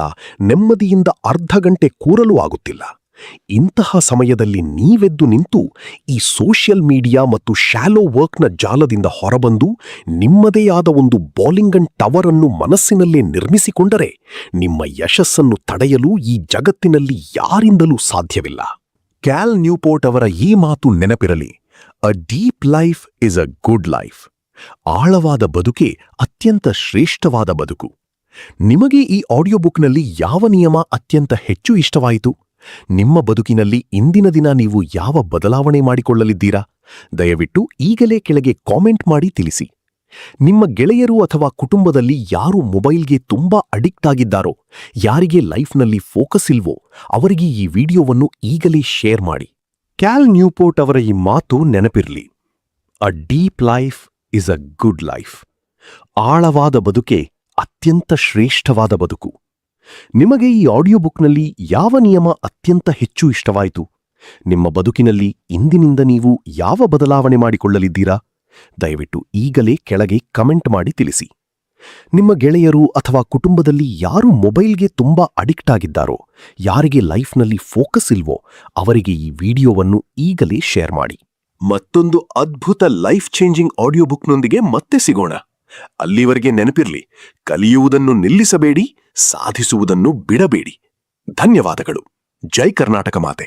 ನೆಮ್ಮದಿಯಿಂದ ಅರ್ಧ ಗಂಟೆ ಕೂರಲು ಆಗುತ್ತಿಲ್ಲ. ಇಂತಹ ಸಮಯದಲ್ಲಿ ನೀವೆದ್ದು ನಿಂತು ಈ ಸೋಷಿಯಲ್ ಮೀಡಿಯಾ ಮತ್ತು ಶಾಲೋ ವರ್ಕ್ನ ಜಾಲದಿಂದ ಹೊರಬಂದು ನಿಮ್ಮದೇ ಆದ ಒಂದು ಬೌಲಿಂಗನ್ ಟವರ್ ಅನ್ನು ಮನಸ್ಸಿನಲ್ಲೇ ನಿರ್ಮಿಸಿಕೊಂಡರೆ ನಿಮ್ಮ ಯಶಸ್ಸನ್ನು ತಡೆಯಲು ಈ ಜಗತ್ತಿನಲ್ಲಿ ಯಾರಿಂದಲೂ ಸಾಧ್ಯವಿಲ್ಲ. ಕ್ಯಾಲ್ ನ್ಯೂಪೋರ್ಟ್ ಅವರ ಈ ಮಾತು ನೆನಪಿರಲಿ, a deep life is a good life. ಆಳವಾದ ಬದುಕೆ ಅತ್ಯಂತ ಶ್ರೇಷ್ಠವಾದ ಬದುಕು. ನಿಮಗೆ ಈ ಆಡಿಯೋ ಬುಕ್ನಲ್ಲಿ ಯಾವ ನಿಯಮ ಅತ್ಯಂತ ಹೆಚ್ಚು ಇಷ್ಟವಾಯಿತು? ನಿಮ್ಮ ಬದುಕಿನಲ್ಲಿ ಇಂದಿನ ದಿನ ನೀವು ಯಾವ ಬದಲಾವಣೆ ಮಾಡಿಕೊಳ್ಳಲಿದ್ದೀರಾ? ದಯವಿಟ್ಟು ಈಗಲೇ ಕೆಳಗೆ ಕಾಮೆಂಟ್ ಮಾಡಿ ತಿಳಿಸಿ. ನಿಮ್ಮ ಗೆಳೆಯರು ಅಥವಾ ಕುಟುಂಬದಲ್ಲಿ ಯಾರು ಮೊಬೈಲ್ಗೆ ತುಂಬಾ ಅಡಿಕ್ಟ್ ಆಗಿದ್ದಾರೋ, ಯಾರಿಗೆ ಲೈಫ್ನಲ್ಲಿ ಫೋಕಸ್ ಇಲ್ವೋ ಅವರಿಗೆ ಈ ವಿಡಿಯೋವನ್ನು ಈಗಲೇ ಶೇರ್ ಮಾಡಿ. ಕ್ಯಾಲ್ ನ್ಯೂಪೋರ್ಟ್ ಅವರ ಈ ಮಾತು ನೆನಪಿರಲಿ, a deep life is a good life. ಆಳವಾದ ಬದುಕೆ ಅತ್ಯಂತ ಶ್ರೇಷ್ಠವಾದ ಬದುಕು. ನಿಮಗೆ ಈ ಆಡಿಯೋ ಬುಕ್ನಲ್ಲಿ ಯಾವ ನಿಯಮ ಅತ್ಯಂತ ಹೆಚ್ಚು ಇಷ್ಟವಾಯಿತು? ನಿಮ್ಮ ಬದುಕಿನಲ್ಲಿ ಇಂದಿನಿಂದ ನೀವು ಯಾವ ಬದಲಾವಣೆ ಮಾಡಿಕೊಳ್ಳಲಿದ್ದೀರಾ? ದಯವಿಟ್ಟು ಈಗಲೇ ಕೆಳಗೆ ಕಮೆಂಟ್ ಮಾಡಿ ತಿಳಿಸಿ. ನಿಮ್ಮ ಗೆಳೆಯರು ಅಥವಾ ಕುಟುಂಬದಲ್ಲಿ ಯಾರು ಮೊಬೈಲ್ಗೆ ತುಂಬಾ ಅಡಿಕ್ಟ್ ಆಗಿದ್ದಾರೋ, ಯಾರಿಗೆ ಲೈಫ್ನಲ್ಲಿ ಫೋಕಸ್ ಇಲ್ವೋ ಅವರಿಗೆ ಈ ವಿಡಿಯೋವನ್ನು ಈಗಲೇ ಶೇರ್ ಮಾಡಿ. ಮತ್ತೊಂದು ಅದ್ಭುತ ಲೈಫ್ ಚೇಂಜಿಂಗ್ ಆಡಿಯೋ ಬುಕ್ನೊಂದಿಗೆ ಮತ್ತೆ ಸಿಗೋಣ. ಅಲ್ಲಿವರೆಗೆ ನೆನಪಿರ್ಲಿ, ಕಲಿಯುವುದನ್ನು ನಿಲ್ಲಿಸಬೇಡಿ, ಸಾಧಿಸುವುದನ್ನು ಬಿಡಬೇಡಿ. ಧನ್ಯವಾದಗಳು. ಜೈ ಕರ್ನಾಟಕ ಮಾತೆ.